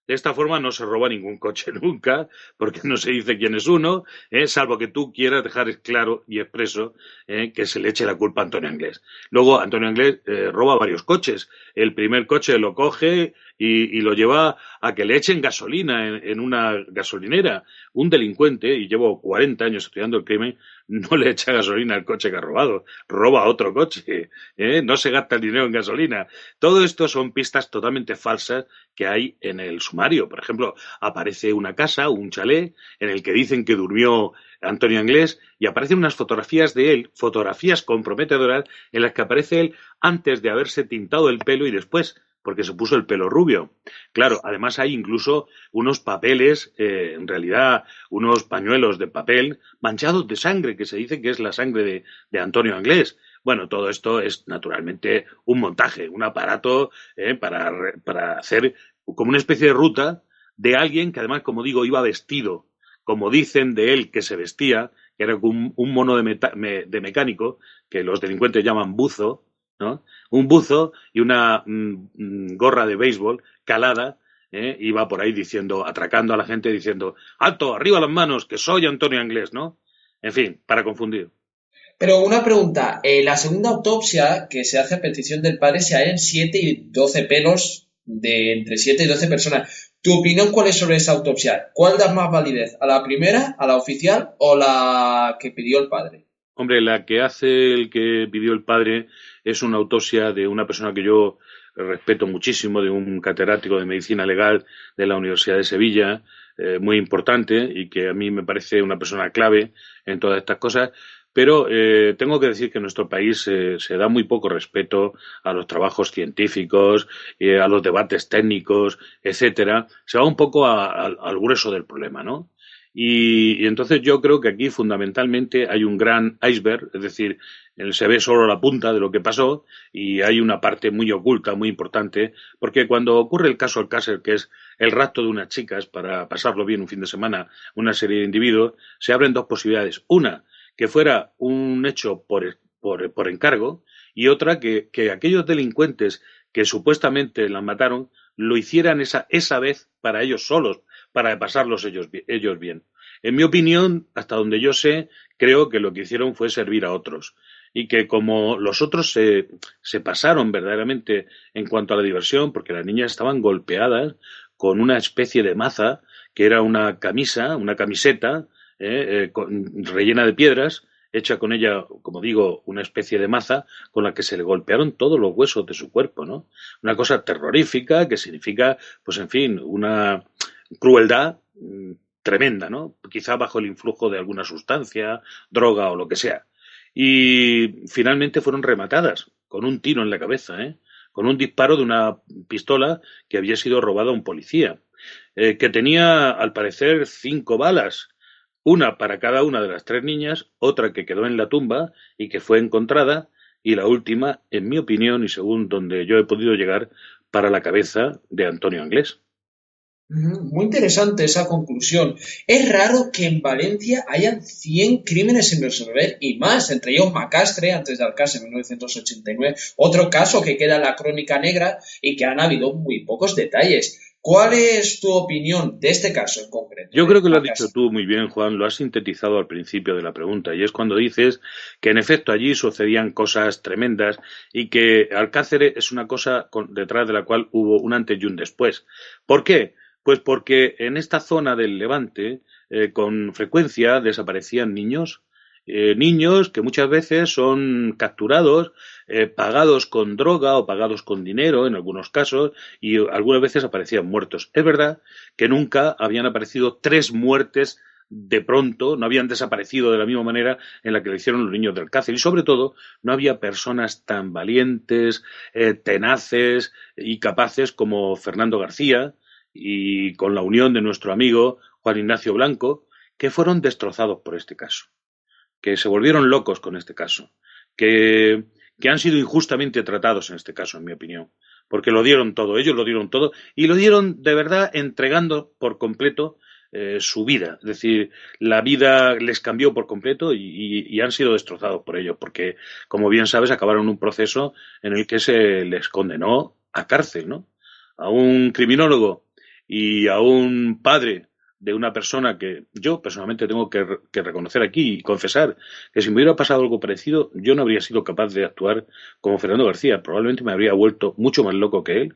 De esta forma no se roba ningún coche nunca, porque no se dice quién es uno, salvo que tú quieras dejar claro y expreso que se le eche la culpa a Antonio Anglés. Luego Antonio Anglés roba varios coches. El primer coche lo coge y lo lleva a que le echen gasolina en una gasolinera. Un delincuente, y llevo 40 años estudiando el crimen, no le echa gasolina al coche que ha robado, roba otro coche, no se gasta el dinero en gasolina. Todo esto son pistas totalmente falsas que hay en el sumario. Por ejemplo, aparece una casa, un chalet, en el que dicen que durmió Antonio Anglés, y aparecen unas fotografías de él, fotografías comprometedoras, en las que aparece él antes de haberse tintado el pelo y después, porque se puso el pelo rubio. Claro, además hay incluso unos papeles, en realidad unos pañuelos de papel manchados de sangre, que se dice que es la sangre de Antonio Anglés. Bueno, todo esto es naturalmente un montaje, un aparato para hacer como una especie de ruta de alguien que además, como digo, iba vestido, como dicen de él que se vestía, que era un mono de mecánico, que los delincuentes llaman buzo, ¿no? Un buzo y una gorra de béisbol calada, iba por ahí diciendo, atracando a la gente, diciendo: ¡alto, arriba las manos, que soy Antonio Anglés!, ¿no? En fin, para confundir. Pero una pregunta, la segunda autopsia que se hace a petición del padre se hallan 7 y 12 pelos de entre 7 y 12 personas. ¿Tu opinión cuál es sobre esa autopsia? ¿Cuál da más validez? ¿A la primera, a la oficial o la que pidió el padre? Hombre, la que hace el que pidió el padre es una autopsia de una persona que yo respeto muchísimo, de un catedrático de medicina legal de la Universidad de Sevilla, muy importante y que a mí me parece una persona clave en todas estas cosas. Pero tengo que decir que en nuestro país se da muy poco respeto a los trabajos científicos, a los debates técnicos, etcétera. Se va un poco al grueso del problema, ¿no? Y entonces yo creo que aquí fundamentalmente hay un gran iceberg, es decir, se ve solo la punta de lo que pasó y hay una parte muy oculta, muy importante, porque cuando ocurre el caso Alcácer, que es el rapto de unas chicas para pasarlo bien un fin de semana, una serie de individuos, se abren dos posibilidades. Una, que fuera un hecho por encargo, y otra, que aquellos delincuentes que supuestamente las mataron lo hicieran esa vez para ellos solos, para pasarlos ellos bien. En mi opinión, hasta donde yo sé, creo que lo que hicieron fue servir a otros. Y que como los otros se pasaron verdaderamente en cuanto a la diversión, porque las niñas estaban golpeadas con una especie de maza, que era una camiseta, rellena de piedras, hecha con ella, como digo, una especie de maza con la que se le golpearon todos los huesos de su cuerpo, ¿no? Una cosa terrorífica que significa, pues en fin, una crueldad tremenda, ¿no? Quizá bajo el influjo de alguna sustancia, droga o lo que sea. Y finalmente fueron rematadas con un tiro en la cabeza, con un disparo de una pistola que había sido robada a un policía, que tenía, al parecer, 5 balas, una para cada una de las 3 niñas, otra que quedó en la tumba y que fue encontrada, y la última, en mi opinión y según donde yo he podido llegar, para la cabeza de Antonio Anglés. Muy interesante esa conclusión. Es raro que en Valencia hayan 100 crímenes sin resolver y más, entre ellos Macastre, antes de Alcácer en 1989, otro caso que queda en la crónica negra y que han habido muy pocos detalles. ¿Cuál es tu opinión de este caso en concreto, Yo creo de que lo has dicho Macastre? tú muy bien, Juan, lo has sintetizado al principio de la pregunta, y es cuando dices que en efecto allí sucedían cosas tremendas y que Alcácer es una cosa detrás de la cual hubo un antes y un después. ¿Por qué? Pues porque en esta zona del Levante con frecuencia desaparecían niños, niños que muchas veces son capturados, pagados con droga o pagados con dinero en algunos casos, y algunas veces aparecían muertos. Es verdad que nunca habían aparecido 3 muertes de pronto, no habían desaparecido de la misma manera en la que lo hicieron los niños del Alcácer. Y sobre todo, no había personas tan valientes, tenaces y capaces como Fernando García, y con la unión de nuestro amigo Juan Ignacio Blanco, que fueron destrozados por este caso, que se volvieron locos con este caso, que, que han sido injustamente tratados en este caso, en mi opinión, porque lo dieron todo, ellos lo dieron todo, y lo dieron de verdad entregando por completo su vida. Es decir, la vida les cambió por completo y han sido destrozados por ello, porque, como bien sabes, acabaron un proceso en el que se les condenó a cárcel, ¿no? A un criminólogo y a un padre de una persona que yo personalmente tengo que reconocer aquí y confesar que si me hubiera pasado algo parecido, yo no habría sido capaz de actuar como Fernando García. Probablemente me habría vuelto mucho más loco que él.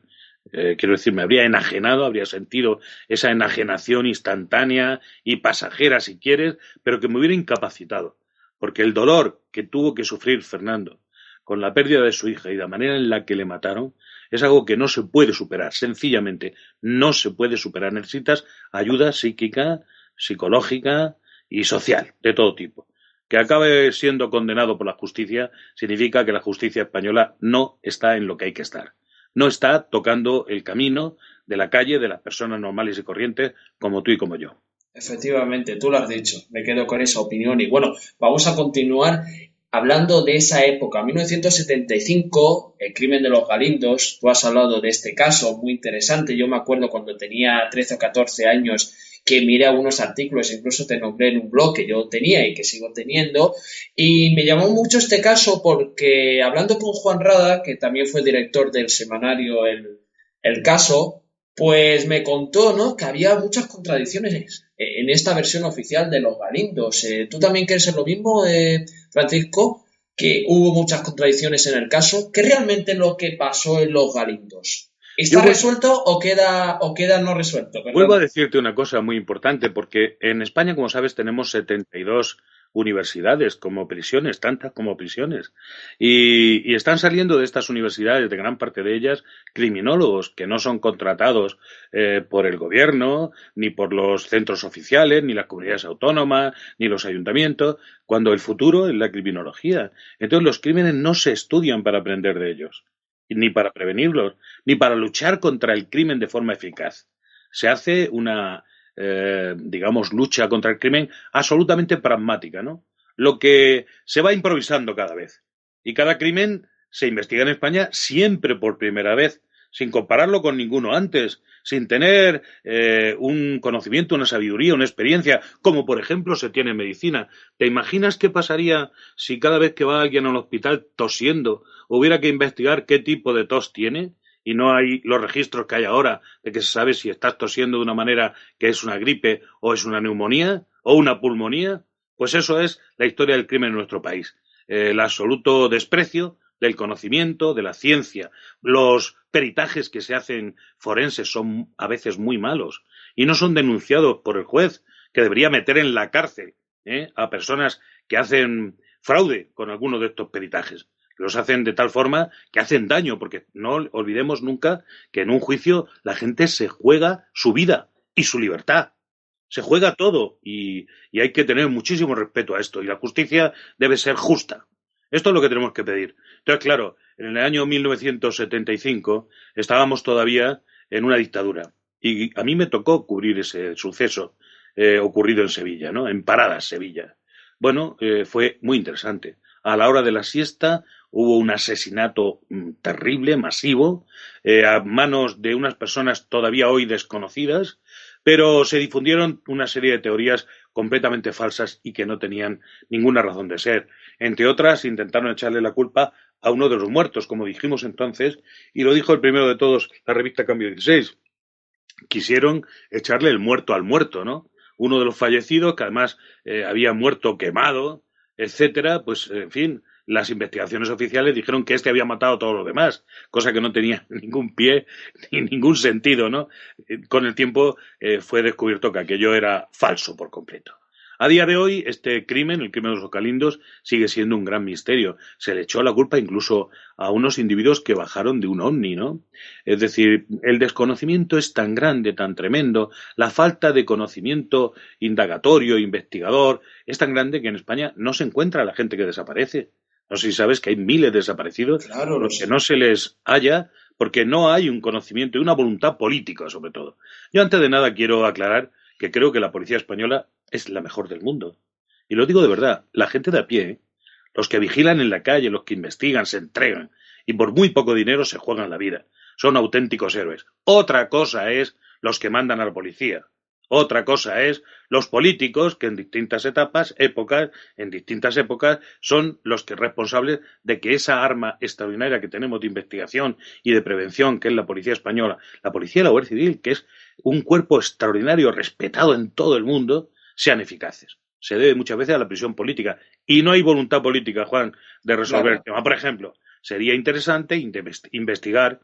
Quiero decir, me habría enajenado, habría sentido esa enajenación instantánea y pasajera, si quieres, pero que me hubiera incapacitado. Porque el dolor que tuvo que sufrir Fernando con la pérdida de su hija y la manera en la que le mataron es algo que no se puede superar, sencillamente no se puede superar. Necesitas ayuda psíquica, psicológica y social, de todo tipo. Que acabe siendo condenado por la justicia significa que la justicia española no está en lo que hay que estar. No está tocando el camino de la calle de las personas normales y corrientes como tú y como yo. Efectivamente, tú lo has dicho, me quedo con esa opinión y bueno, vamos a continuar hablando de esa época, 1975, el crimen de los Galindos. Tú has hablado de este caso, muy interesante. Yo me acuerdo cuando tenía 13 o 14 años que miré algunos artículos, incluso te nombré en un blog que yo tenía y que sigo teniendo, y me llamó mucho este caso porque hablando con Juan Rada, que también fue director del semanario El Caso, pues me contó, ¿no?, que había muchas contradicciones en esta versión oficial de los Galindos. ¿Tú también crees lo mismo, Francisco? Que hubo muchas contradicciones en el caso. ¿Qué realmente es lo que pasó en los Galindos? Yo ¿Está resuelto o queda no resuelto? vuelvo a Perdón. decirte una cosa muy importante, porque en España, como sabes, tenemos 72 universidades como prisiones, tantas como prisiones. Y están saliendo de estas universidades, de gran parte de ellas, criminólogos que no son contratados por el gobierno, ni por los centros oficiales, ni las comunidades autónomas, ni los ayuntamientos, cuando el futuro es la criminología. Entonces los crímenes no se estudian para aprender de ellos, ni para prevenirlos, ni para luchar contra el crimen de forma eficaz. Se hace una, digamos, lucha contra el crimen absolutamente pragmática, ¿no? Lo que se va improvisando cada vez. Y cada crimen se investiga en España siempre por primera vez, sin compararlo con ninguno antes, sin tener un conocimiento, una sabiduría, una experiencia, como por ejemplo se tiene en medicina. ¿Te imaginas qué pasaría si cada vez que va alguien al hospital tosiendo hubiera que investigar qué tipo de tos tiene? Y no hay los registros que hay ahora de que se sabe si estás tosiendo de una manera que es una gripe o es una neumonía o una pulmonía. Pues eso es la historia del crimen en nuestro país. El absoluto desprecio del conocimiento, de la ciencia. Los peritajes que se hacen forenses son a veces muy malos y no son denunciados por el juez, que debería meter en la cárcel a personas que hacen fraude con alguno de estos peritajes. Los hacen de tal forma que hacen daño, porque no olvidemos nunca que en un juicio la gente se juega su vida y su libertad. Se juega todo y hay que tener muchísimo respeto a esto. Y la justicia debe ser justa. Esto es lo que tenemos que pedir. Entonces, claro, en el año 1975 estábamos todavía en una dictadura. Y a mí me tocó cubrir ese suceso ocurrido en Sevilla, ¿no? En Paradas, Sevilla. Bueno, fue muy interesante. A la hora de la siesta hubo un asesinato terrible, masivo, a manos de unas personas todavía hoy desconocidas, Pero se difundieron una serie de teorías completamente falsas y que no tenían ninguna razón de ser. Entre otras, intentaron echarle la culpa a uno de los muertos, como dijimos entonces, y lo dijo el primero de todos, la revista Cambio 16. Quisieron echarle el muerto al muerto, ¿no? Uno de los fallecidos, que además había muerto quemado, etcétera, pues, en fin, las investigaciones oficiales dijeron que este había matado a todos los demás, cosa que no tenía ningún pie ni ningún sentido, ¿no? Con el tiempo fue descubierto que aquello era falso por completo. A día de hoy, este crimen, el crimen de los Ocalindos, sigue siendo un gran misterio. Se le echó la culpa incluso a unos individuos que bajaron de un ovni, ¿no? Es decir, el desconocimiento es tan grande, tan tremendo, la falta de conocimiento indagatorio, investigador, es tan grande que en España no se encuentra la gente que desaparece. No sé si sabes que hay miles de desaparecidos, Claro, lo los que sé. no se les halla porque no hay un conocimiento y una voluntad política, sobre todo. Yo antes de nada quiero aclarar que creo que la policía española es la mejor del mundo. Y lo digo de verdad, la gente de a pie, los que vigilan en la calle, los que investigan, se entregan y por muy poco dinero se juegan la vida. Son auténticos héroes. Otra cosa es los que mandan a la policía. Otra cosa es los políticos que en distintas épocas, son los que responsables de que esa arma extraordinaria que tenemos de investigación y de prevención, que es la Policía Española, la Policía y la Guardia Civil, que es un cuerpo extraordinario, respetado en todo el mundo, sean eficaces. Se debe muchas veces a la presión política. Y no hay voluntad política, Juan, de resolver el Claro. tema. Por ejemplo, sería interesante investigar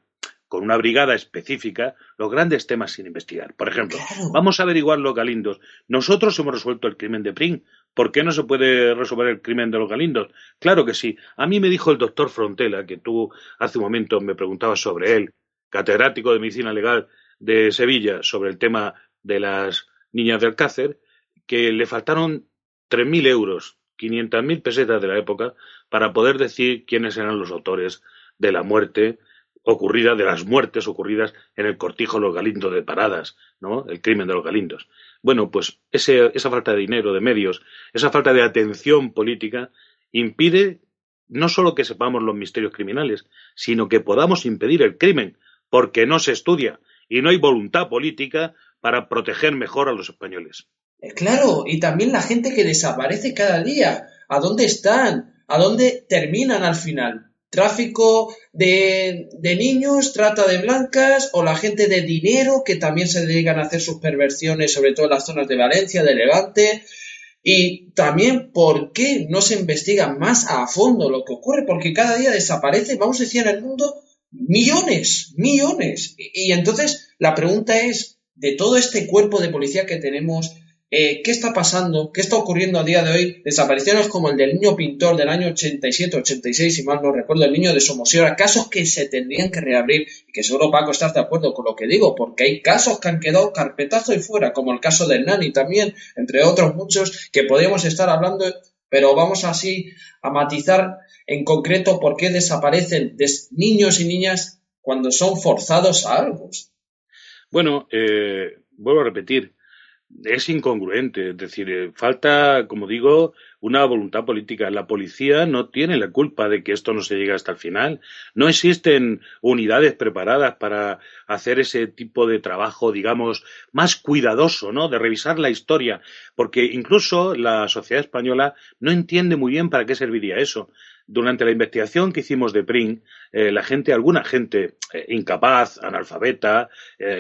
con una brigada específica los grandes temas sin investigar. Por ejemplo, Claro. vamos a averiguar los Galindos. Nosotros hemos resuelto el crimen de Pring. ¿Por qué no se puede resolver el crimen de los Galindos? Claro que sí. A mí me dijo el doctor Frontela, que tú hace un momento me preguntabas sobre él, catedrático de Medicina Legal de Sevilla, sobre el tema de las niñas de Alcácer, que le faltaron 3.000 euros, 500.000 pesetas de la época, para poder decir quiénes eran los autores de la muerte ocurrida, de las muertes ocurridas en el cortijo de los Galindos de Paradas, ¿no? El crimen de los Galindos. Bueno, pues esa falta de dinero, de medios, esa falta de atención política impide no solo que sepamos los misterios criminales, sino que podamos impedir el crimen, porque no se estudia y no hay voluntad política para proteger mejor a los españoles. Claro, y también la gente que desaparece cada día. ¿A dónde están? ¿A dónde terminan al final? ¿Tráfico de niños, trata de blancas o la gente de dinero que también se dedican a hacer sus perversiones, sobre todo en las zonas de Valencia, de Levante? Y también, ¿por qué no se investiga más a fondo lo que ocurre? Porque cada día desaparece, vamos a decir, en el mundo millones, millones. Y entonces la pregunta es, de todo este cuerpo de policía que tenemos, ¿qué está pasando? ¿Qué está ocurriendo a día de hoy? Desapariciones como el del niño pintor del año 87, 86, si mal no recuerdo, el niño de Somosierra, casos que se tendrían que reabrir y que seguro, Paco, estás de acuerdo con lo que digo, porque hay casos que han quedado carpetazo y fuera, como el caso del Nani también, entre otros muchos que podríamos estar hablando, pero vamos así a matizar en concreto por qué desaparecen niños y niñas cuando son forzados a algo. Bueno, vuelvo a repetir, es incongruente, es decir, falta, como digo, una voluntad política. La policía no tiene la culpa de que esto no se llegue hasta el final. No existen unidades preparadas para hacer ese tipo de trabajo, digamos, más cuidadoso, ¿no? De revisar la historia, porque incluso la sociedad española no entiende muy bien para qué serviría eso. Durante la investigación que hicimos de Pring, alguna gente incapaz, analfabeta,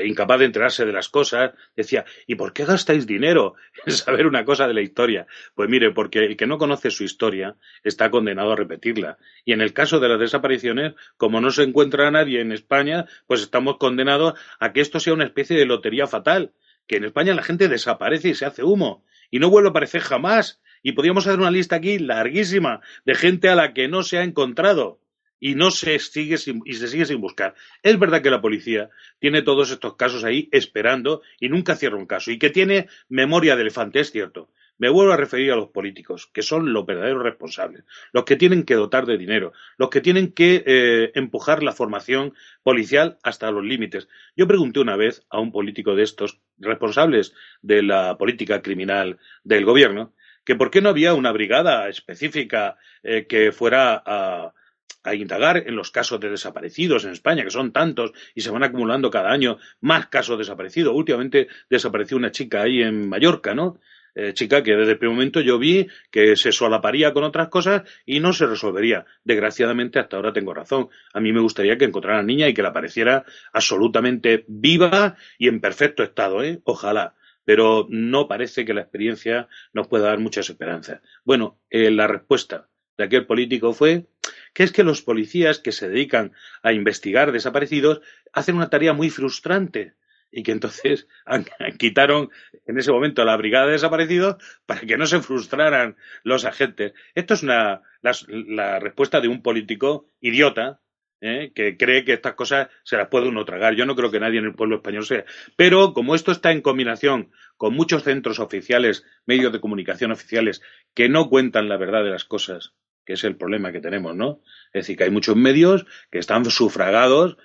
incapaz de enterarse de las cosas, decía, ¿y por qué gastáis dinero en saber una cosa de la historia? Pues mire, porque el que no conoce su historia está condenado a repetirla. Y en el caso de las desapariciones, como no se encuentra a nadie en España, pues estamos condenados a que esto sea una especie de lotería fatal, que en España la gente desaparece y se hace humo, y no vuelve a aparecer jamás. Y podríamos hacer una lista aquí larguísima de gente a la que no se ha encontrado y se sigue sin buscar. Es verdad que la policía tiene todos estos casos ahí esperando y nunca cierra un caso, y que tiene memoria de elefante, es cierto. Me vuelvo a referir a los políticos, que son los verdaderos responsables, los que tienen que dotar de dinero, los que tienen que empujar la formación policial hasta los límites. Yo pregunté una vez a un político de estos, responsables de la política criminal del gobierno, que por qué no había una brigada específica que fuera a indagar en los casos de desaparecidos en España, que son tantos y se van acumulando cada año más casos desaparecidos. Últimamente desapareció una chica ahí en Mallorca, ¿no? Chica que desde el primer momento yo vi que se solaparía con otras cosas y no se resolvería. Desgraciadamente hasta ahora tengo razón. A mí me gustaría que encontrara a la niña y que la apareciera absolutamente viva y en perfecto estado, ¿eh? Ojalá. Pero no parece que la experiencia nos pueda dar muchas esperanzas. Bueno, la respuesta de aquel político fue que es que los policías que se dedican a investigar desaparecidos hacen una tarea muy frustrante y que entonces quitaron en ese momento la brigada de desaparecidos para que no se frustraran los agentes. Esto es la respuesta de un político idiota, que cree que estas cosas se las puede uno tragar. Yo no creo que nadie en el pueblo español sea. Pero como esto está en combinación con muchos centros oficiales, medios de comunicación oficiales, que no cuentan la verdad de las cosas, que es el problema que tenemos, ¿no? Es decir, que hay muchos medios que están sufragados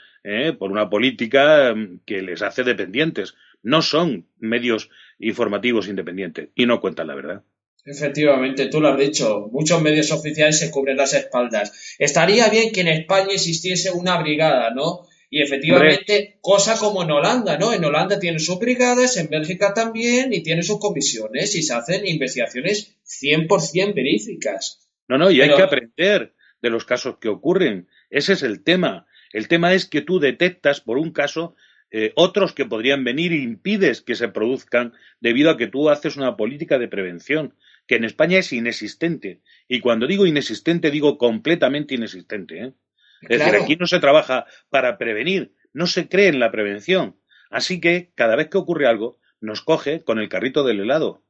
por una política que les hace dependientes. No son medios informativos independientes y no cuentan la verdad. Efectivamente, tú lo has dicho, muchos medios oficiales se cubren las espaldas. Estaría bien que en España existiese una brigada, ¿no? Y efectivamente, Hombre, cosa como en Holanda, ¿no? En Holanda tienen sus brigadas, en Bélgica también, y tienen sus comisiones y se hacen investigaciones 100% verídicas. no, y hay que Pero aprender de los casos que ocurren. Ese es el tema. El tema es que tú detectas por un caso otros que podrían venir e impides que se produzcan debido a que tú haces una política de prevención que en España es inexistente. Y cuando digo inexistente, digo completamente inexistente, ¿eh? Es decir, aquí claro, no se trabaja para prevenir, no se cree en la prevención. Así que cada vez que ocurre algo, nos coge con el carrito del helado.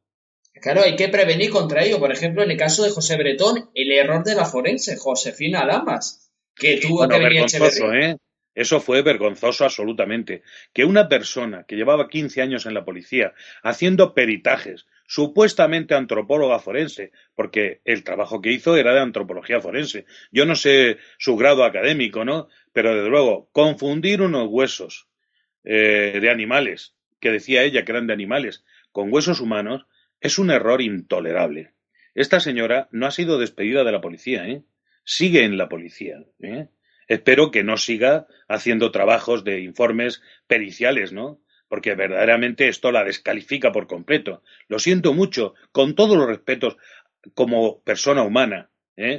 claro, hay que prevenir contra ello. Por ejemplo, en el caso de José Bretón, el error de la forense, Josefina Lamas, que tuvo que Bueno, venir a vergonzoso, Echeverría. ¿eh? Eso fue vergonzoso absolutamente. Que una persona que llevaba 15 años en la policía haciendo peritajes, supuestamente antropóloga forense, porque el trabajo que hizo era de antropología forense. Yo no sé su grado académico, ¿no? Pero desde luego, confundir unos huesos de animales, que decía ella que eran de animales, con huesos humanos, es un error intolerable. Esta señora no ha sido despedida de la policía, ¿eh? Sigue en la policía, ¿eh? Espero que no siga haciendo trabajos de informes periciales, ¿no? Porque verdaderamente esto la descalifica por completo. Lo siento mucho, con todos los respetos como persona humana,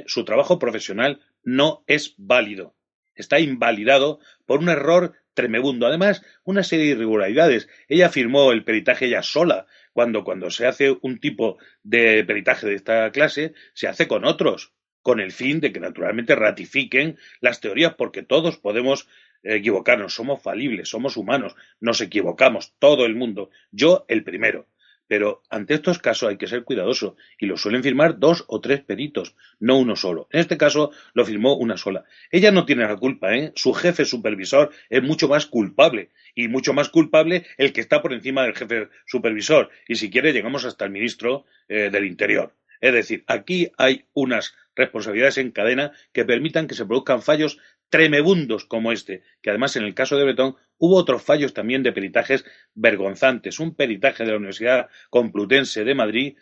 su trabajo profesional no es válido. Está invalidado por un error tremebundo. Además, una serie de irregularidades. Ella firmó el peritaje ella sola, cuando se hace un tipo de peritaje de esta clase, se hace con otros, con el fin de que naturalmente ratifiquen las teorías, porque todos podemos equivocarnos, somos falibles, somos humanos, nos equivocamos, todo el mundo, yo el primero. Pero ante estos casos hay que ser cuidadoso y lo suelen firmar 2 o 3 peritos, no uno solo. En este caso lo firmó una sola. Ella no tiene la culpa, ¿eh? Su jefe supervisor es mucho más culpable y mucho más culpable el que está por encima del jefe supervisor. Y si quiere llegamos hasta el ministro del Interior. Es decir, aquí hay unas responsabilidades en cadena que permitan que se produzcan fallos tremebundos como este, que además en el caso de Bretón hubo otros fallos también de peritajes vergonzantes. Un peritaje de la Universidad Complutense de Madrid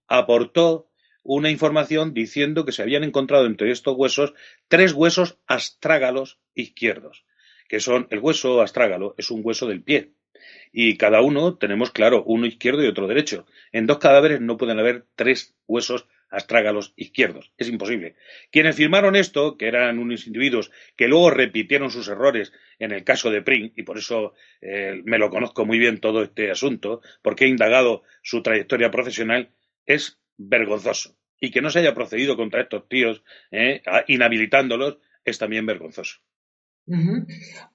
aportó una información diciendo que se habían encontrado entre estos huesos 3 huesos astrágalos izquierdos, que son el hueso astrágalo, es un hueso del pie. Y cada uno tenemos, claro, uno izquierdo y otro derecho. En 2 cadáveres no pueden haber 3 huesos astrágalos izquierdos. Es imposible. Quienes firmaron esto, que eran unos individuos que luego repitieron sus errores en el caso de Pring, y por eso me lo conozco muy bien todo este asunto, porque he indagado su trayectoria profesional, es vergonzoso. Y que no se haya procedido contra estos tíos, inhabilitándolos, es también vergonzoso. Ujú.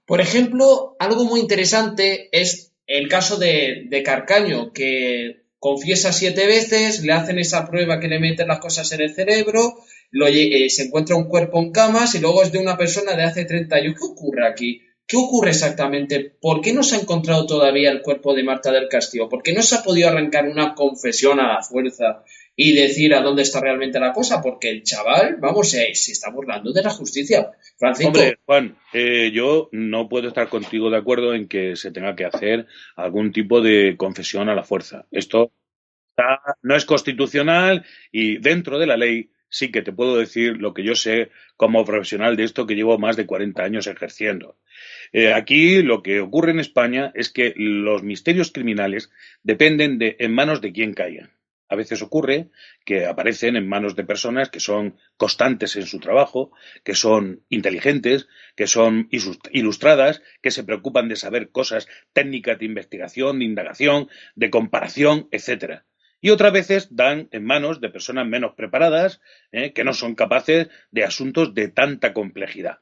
Por ejemplo, algo muy interesante es el caso de Carcaño, que confiesa 7 veces, le hacen esa prueba que le meten las cosas en el cerebro, se encuentra un cuerpo en camas y luego es de una persona de hace 30 años. ¿Qué ocurre aquí? ¿Qué ocurre exactamente? ¿Por qué no se ha encontrado todavía el cuerpo de Marta del Castillo? ¿Por qué no se ha podido arrancar una confesión a la fuerza y decir a dónde está realmente la cosa? Porque el chaval, vamos, se está burlando de la justicia. Francisco, Hombre, Juan, yo no puedo estar contigo de acuerdo en que se tenga que hacer algún tipo de confesión a la fuerza. Esto no es constitucional y dentro de la ley sí que te puedo decir lo que yo sé como profesional de esto que llevo más de 40 años ejerciendo. Aquí lo que ocurre en España es que los misterios criminales dependen de en manos de quién caigan. A veces ocurre que aparecen en manos de personas que son constantes en su trabajo, que son inteligentes, que son ilustradas, que se preocupan de saber cosas técnicas de investigación, de indagación, de comparación, etcétera. Y otras veces dan en manos de personas menos preparadas, que no son capaces de asuntos de tanta complejidad.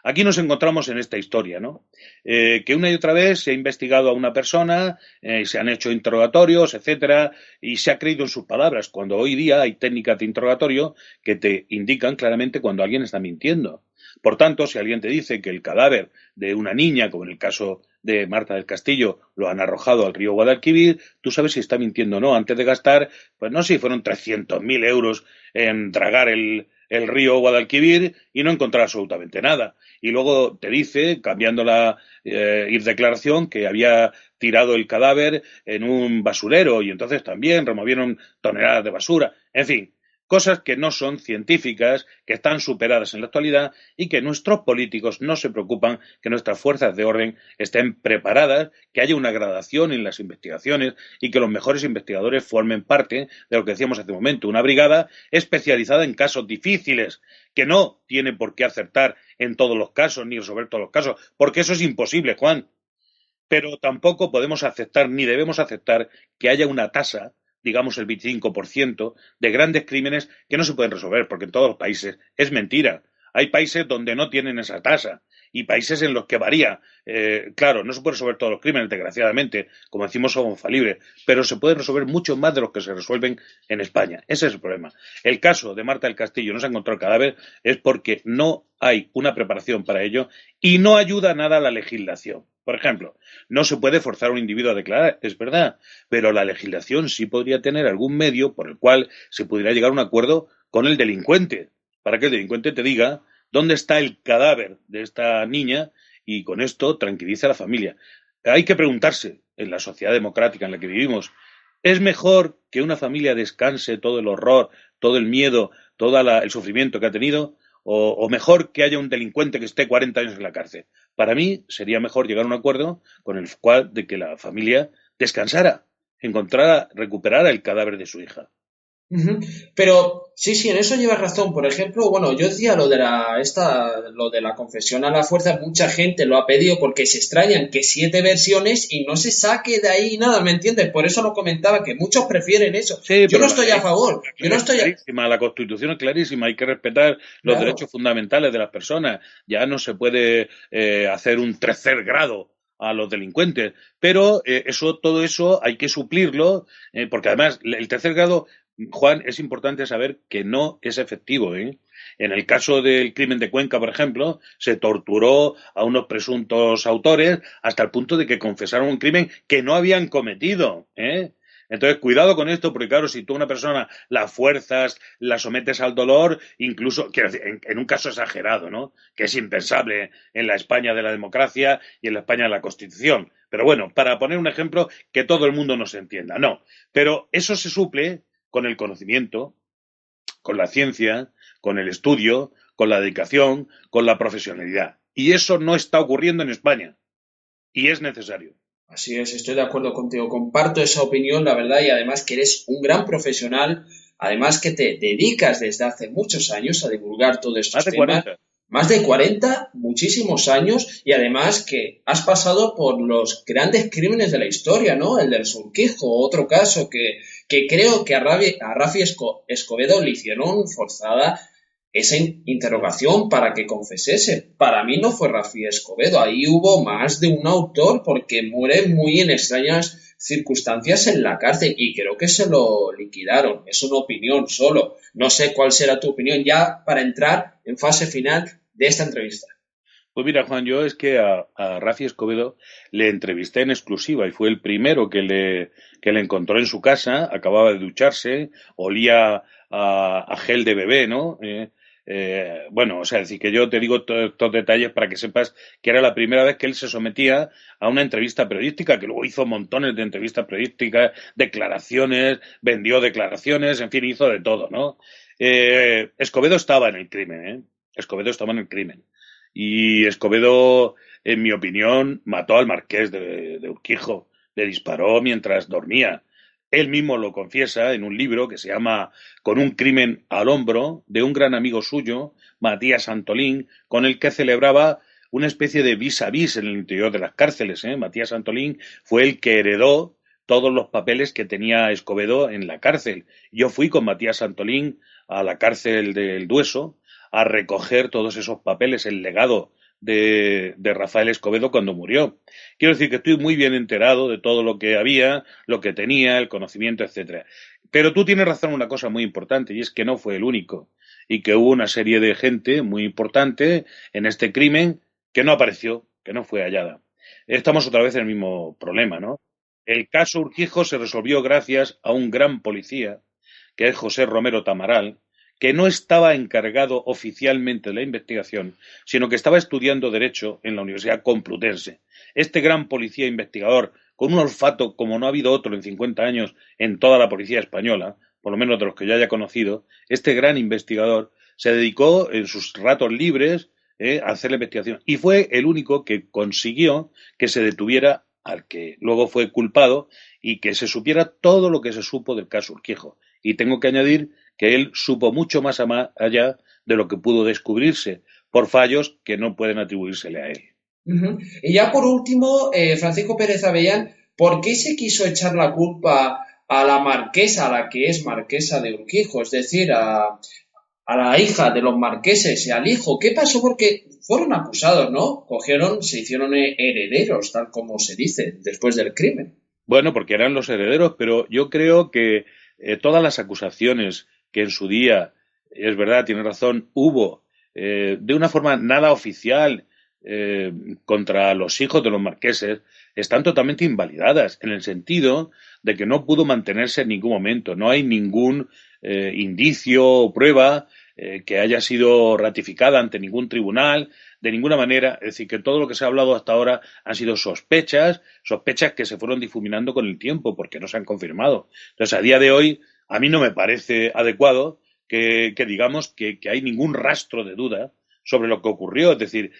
Aquí nos encontramos en esta historia, ¿no? Que una y otra vez se ha investigado a una persona, se han hecho interrogatorios, etcétera, y se ha creído en sus palabras, cuando hoy día hay técnicas de interrogatorio que te indican claramente cuando alguien está mintiendo. Por tanto, si alguien te dice que el cadáver de una niña, como en el caso de Marta del Castillo, lo han arrojado al río Guadalquivir, tú sabes si está mintiendo o no, antes de gastar, pues no sé si fueron 300.000 euros en dragar el río Guadalquivir y no encontrar absolutamente nada. Y luego te dice, cambiando la declaración, que había tirado el cadáver en un basurero y entonces también removieron toneladas de basura. En fin, cosas que no son científicas, que están superadas en la actualidad y que nuestros políticos no se preocupan que nuestras fuerzas de orden estén preparadas, que haya una gradación en las investigaciones y que los mejores investigadores formen parte de lo que decíamos hace un momento, una brigada especializada en casos difíciles, que no tiene por qué acertar en todos los casos ni resolver todos los casos, porque eso es imposible, Juan. Pero tampoco podemos aceptar ni debemos aceptar que haya una tasa, digamos el 25%, de grandes crímenes que no se pueden resolver, porque en todos los países es mentira. Hay países donde no tienen esa tasa y países en los que varía. Claro, no se puede resolver todos los crímenes, desgraciadamente, como decimos, somos falibles, pero se puede resolver mucho más de los que se resuelven en España. Ese es el problema. El caso de Marta del Castillo no se ha encontrado el cadáver es porque no hay una preparación para ello y no ayuda nada a la legislación. Por ejemplo, no se puede forzar a un individuo a declarar, es verdad, pero la legislación sí podría tener algún medio por el cual se pudiera llegar a un acuerdo con el delincuente, para que el delincuente te diga dónde está el cadáver de esta niña y con esto tranquiliza a la familia. Hay que preguntarse, en la sociedad democrática en la que vivimos, ¿es mejor que una familia descanse todo el horror, todo el miedo, todo el sufrimiento que ha tenido? ¿O mejor que haya un delincuente que esté 40 años en la cárcel? Para mí sería mejor llegar a un acuerdo con el cual de que la familia descansara, encontrara, recuperara el cadáver de su hija. Ujú. Pero sí, en eso llevas razón. Por ejemplo, bueno, yo decía lo de la confesión a la fuerza, mucha gente lo ha pedido porque se extrañan que 7 versiones y no se saque de ahí nada, ¿me entiendes? Por eso lo comentaba, que muchos prefieren eso. Sí, Yo pero no estoy a favor. Yo no estoy a... clarísima, la Constitución es clarísima, hay que respetar los Claro. derechos fundamentales de las personas. Ya no se puede hacer un tercer grado a los delincuentes, pero todo eso hay que suplirlo, porque además el tercer grado, Juan, es importante saber que no es efectivo, ¿eh? En el caso del crimen de Cuenca, por ejemplo, se torturó a unos presuntos autores hasta el punto de que confesaron un crimen que no habían cometido, ¿eh? Entonces, cuidado con esto, porque claro, si tú a una persona la fuerzas, la sometes al dolor, incluso, quiero decir, en un caso exagerado, ¿no? Que es impensable en la España de la democracia y en la España de la Constitución. Pero bueno, para poner un ejemplo que todo el mundo nos entienda, no. Pero eso se suple con el conocimiento, con la ciencia, con el estudio, con la dedicación, con la profesionalidad. Y eso no está ocurriendo en España. Y es necesario. Así es, estoy de acuerdo contigo, comparto esa opinión, la verdad, y además que eres un gran profesional, además que te dedicas desde hace muchos años a divulgar todos estos Más de temas, 40. más de 40, muchísimos años, y además que has pasado por los grandes crímenes de la historia, ¿no? El del Surquijo, otro caso que creo que a Rafi Escobedo le hicieron forzada esa interrogación para que confesese. Para mí no fue Rafi Escobedo, ahí hubo más de un autor porque muere muy en extrañas circunstancias en la cárcel y creo que se lo liquidaron. Es una opinión solo. No sé cuál será tu opinión ya para entrar en fase final de esta entrevista. Pues mira, Juan, yo es que a Rafi Escobedo le entrevisté en exclusiva y fue el primero que le encontró en su casa, acababa de ducharse, olía a gel de bebé, ¿no? Bueno, o sea, decir que yo te digo todos estos detalles para que sepas que era la primera vez que él se sometía a una entrevista periodística, que luego hizo montones de entrevistas periodísticas, declaraciones, vendió declaraciones, en fin, hizo de todo, ¿no? Escobedo estaba en el crimen, ¿eh? Escobedo estaba en el crimen. Y Escobedo, en mi opinión, mató al marqués de Urquijo. Le disparó mientras dormía. Él mismo lo confiesa en un libro que se llama Con un crimen al hombro, de un gran amigo suyo, Matías Antolín, con el que celebraba una especie de vis a vis en el interior de las cárceles, ¿eh? Matías Antolín fue el que heredó todos los papeles que tenía Escobedo en la cárcel. Yo fui con Matías Antolín a la cárcel del Dueso a recoger todos esos papeles, el legado de Rafael Escobedo cuando murió. Quiero decir que estoy muy bien enterado de todo lo que había, lo que tenía, el conocimiento, etcétera. Pero tú tienes razón en una cosa muy importante, y es que no fue el único, y que hubo una serie de gente muy importante en este crimen que no apareció, que no fue hallada. Estamos otra vez en el mismo problema, ¿no? El caso Urquijo se resolvió gracias a un gran policía, que es José Romero Tamaral, que no estaba encargado oficialmente de la investigación, sino que estaba estudiando Derecho en la Universidad Complutense. Este gran policía investigador, con un olfato como no ha habido otro en 50 años en toda la policía española, por lo menos de los que yo haya conocido, este gran investigador se dedicó en sus ratos libres a hacer la investigación y fue el único que consiguió que se detuviera al que luego fue culpado y que se supiera todo lo que se supo del caso Urquijo. Y tengo que añadir que él supo mucho más allá de lo que pudo descubrirse por fallos que no pueden atribuírsele a él. Uh-huh. Y ya por último, Francisco Pérez Avellán, ¿por qué se quiso echar la culpa a la marquesa, a la que es marquesa de Urquijo, es decir, a la hija de los marqueses y al hijo? ¿Qué pasó? Porque fueron acusados, ¿no? Se hicieron herederos, tal como se dice, después del crimen. Bueno, porque eran los herederos, pero yo creo que todas las acusaciones que en su día, es verdad, tiene razón, hubo de una forma nada oficial contra los hijos de los marqueses, están totalmente invalidadas, en el sentido de que no pudo mantenerse en ningún momento. No hay ningún indicio o prueba que haya sido ratificada ante ningún tribunal, de ninguna manera. Es decir, que todo lo que se ha hablado hasta ahora han sido sospechas que se fueron difuminando con el tiempo porque no se han confirmado. Entonces, a día de hoy, a mí no me parece adecuado que digamos que hay ningún rastro de duda sobre lo que ocurrió. Es decir,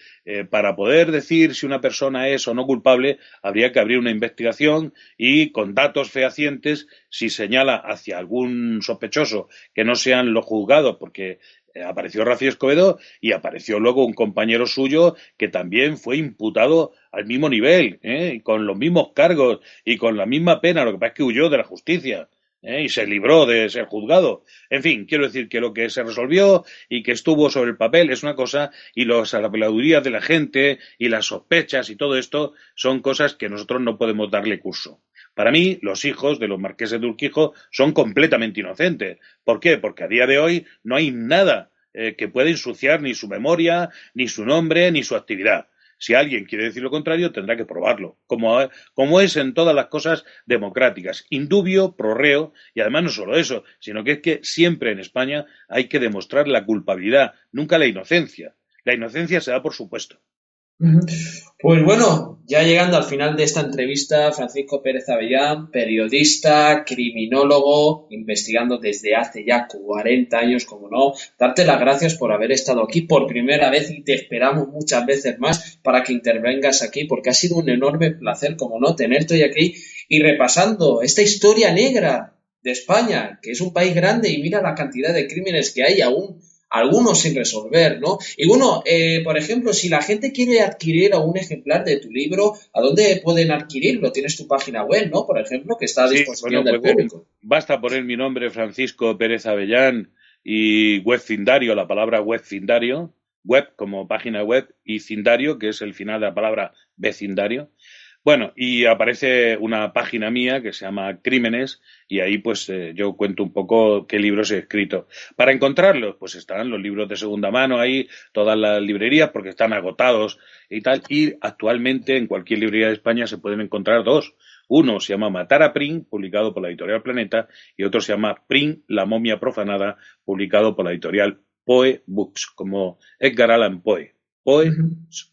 para poder decir si una persona es o no culpable, habría que abrir una investigación y con datos fehacientes, si señala hacia algún sospechoso que no sean los juzgados, porque apareció Rafael Escobedo y apareció luego un compañero suyo que también fue imputado al mismo nivel, con los mismos cargos y con la misma pena, lo que pasa es que huyó de la justicia. Y se libró de ser juzgado. En fin, quiero decir que lo que se resolvió y que estuvo sobre el papel es una cosa, y las habladurías de la gente y las sospechas y todo esto son cosas que nosotros no podemos darle curso. Para mí, los hijos de los marqueses de Urquijo son completamente inocentes. ¿Por qué? Porque a día de hoy no hay nada que pueda ensuciar ni su memoria, ni su nombre, ni su actividad. Si alguien quiere decir lo contrario, tendrá que probarlo, como es en todas las cosas democráticas, indubio, pro reo, y además no solo eso, sino que es que siempre en España hay que demostrar la culpabilidad, nunca la inocencia. La inocencia se da por supuesto. Pues bueno, ya llegando al final de esta entrevista, Francisco Pérez Avellán, periodista, criminólogo, investigando desde hace ya 40 años, como no, darte las gracias por haber estado aquí por primera vez y te esperamos muchas veces más para que intervengas aquí, porque ha sido un enorme placer, como no, tenerte hoy aquí y repasando esta historia negra de España, que es un país grande y mira la cantidad de crímenes que hay aún, algunos sin resolver, ¿no? Y bueno, por ejemplo, si la gente quiere adquirir un ejemplar de tu libro, ¿a dónde pueden adquirirlo? Tienes tu página web, ¿no? Por ejemplo, que está a disposición del público. Basta poner mi nombre, Francisco Pérez Avellán, y webcindario, la palabra webcindario, web como página web, y cindario, que es el final de la palabra vecindario. Bueno, y aparece una página mía que se llama Crímenes y ahí pues yo cuento un poco qué libros he escrito. Para encontrarlos, pues están los libros de segunda mano ahí, todas las librerías porque están agotados y tal. Y actualmente en cualquier librería de España se pueden encontrar dos. Uno se llama Matar a Prim, publicado por la editorial Planeta, y otro se llama Prim, la momia profanada, publicado por la editorial Poe Books, como Edgar Allan Poe. Poe Books.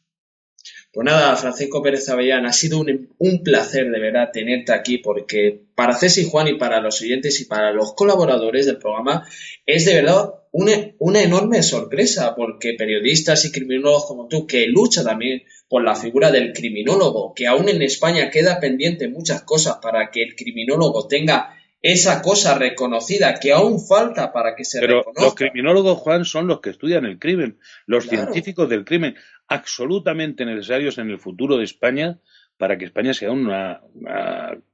Pues nada, Francisco Pérez Avellán, ha sido un placer de verdad tenerte aquí porque para Ceci Juan y para los oyentes y para los colaboradores del programa es de verdad una enorme sorpresa porque periodistas y criminólogos como tú que luchan también por la figura del criminólogo, que aún en España queda pendiente muchas cosas para que el criminólogo tenga esa cosa reconocida que aún falta para que se Pero reconozca. los criminólogos, Juan, son los que estudian el crimen, los Claro. científicos del crimen, absolutamente necesarios en el futuro de España para que España sea una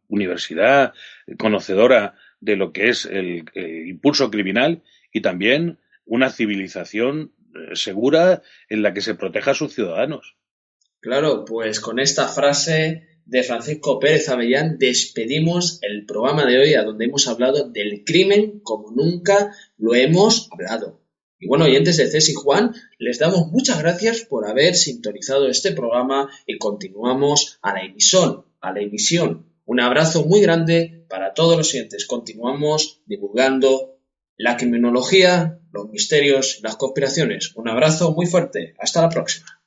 universidad conocedora de lo que es el impulso criminal y también una civilización segura en la que se proteja a sus ciudadanos. Claro, pues con esta frase de Francisco Pérez Avellán despedimos el programa de hoy a donde hemos hablado del crimen como nunca lo hemos hablado. Y bueno, oyentes de Ceci Juan, les damos muchas gracias por haber sintonizado este programa y continuamos a la emisión. Un abrazo muy grande para todos los oyentes. Continuamos divulgando la criminología, los misterios, las conspiraciones. Un abrazo muy fuerte. Hasta la próxima.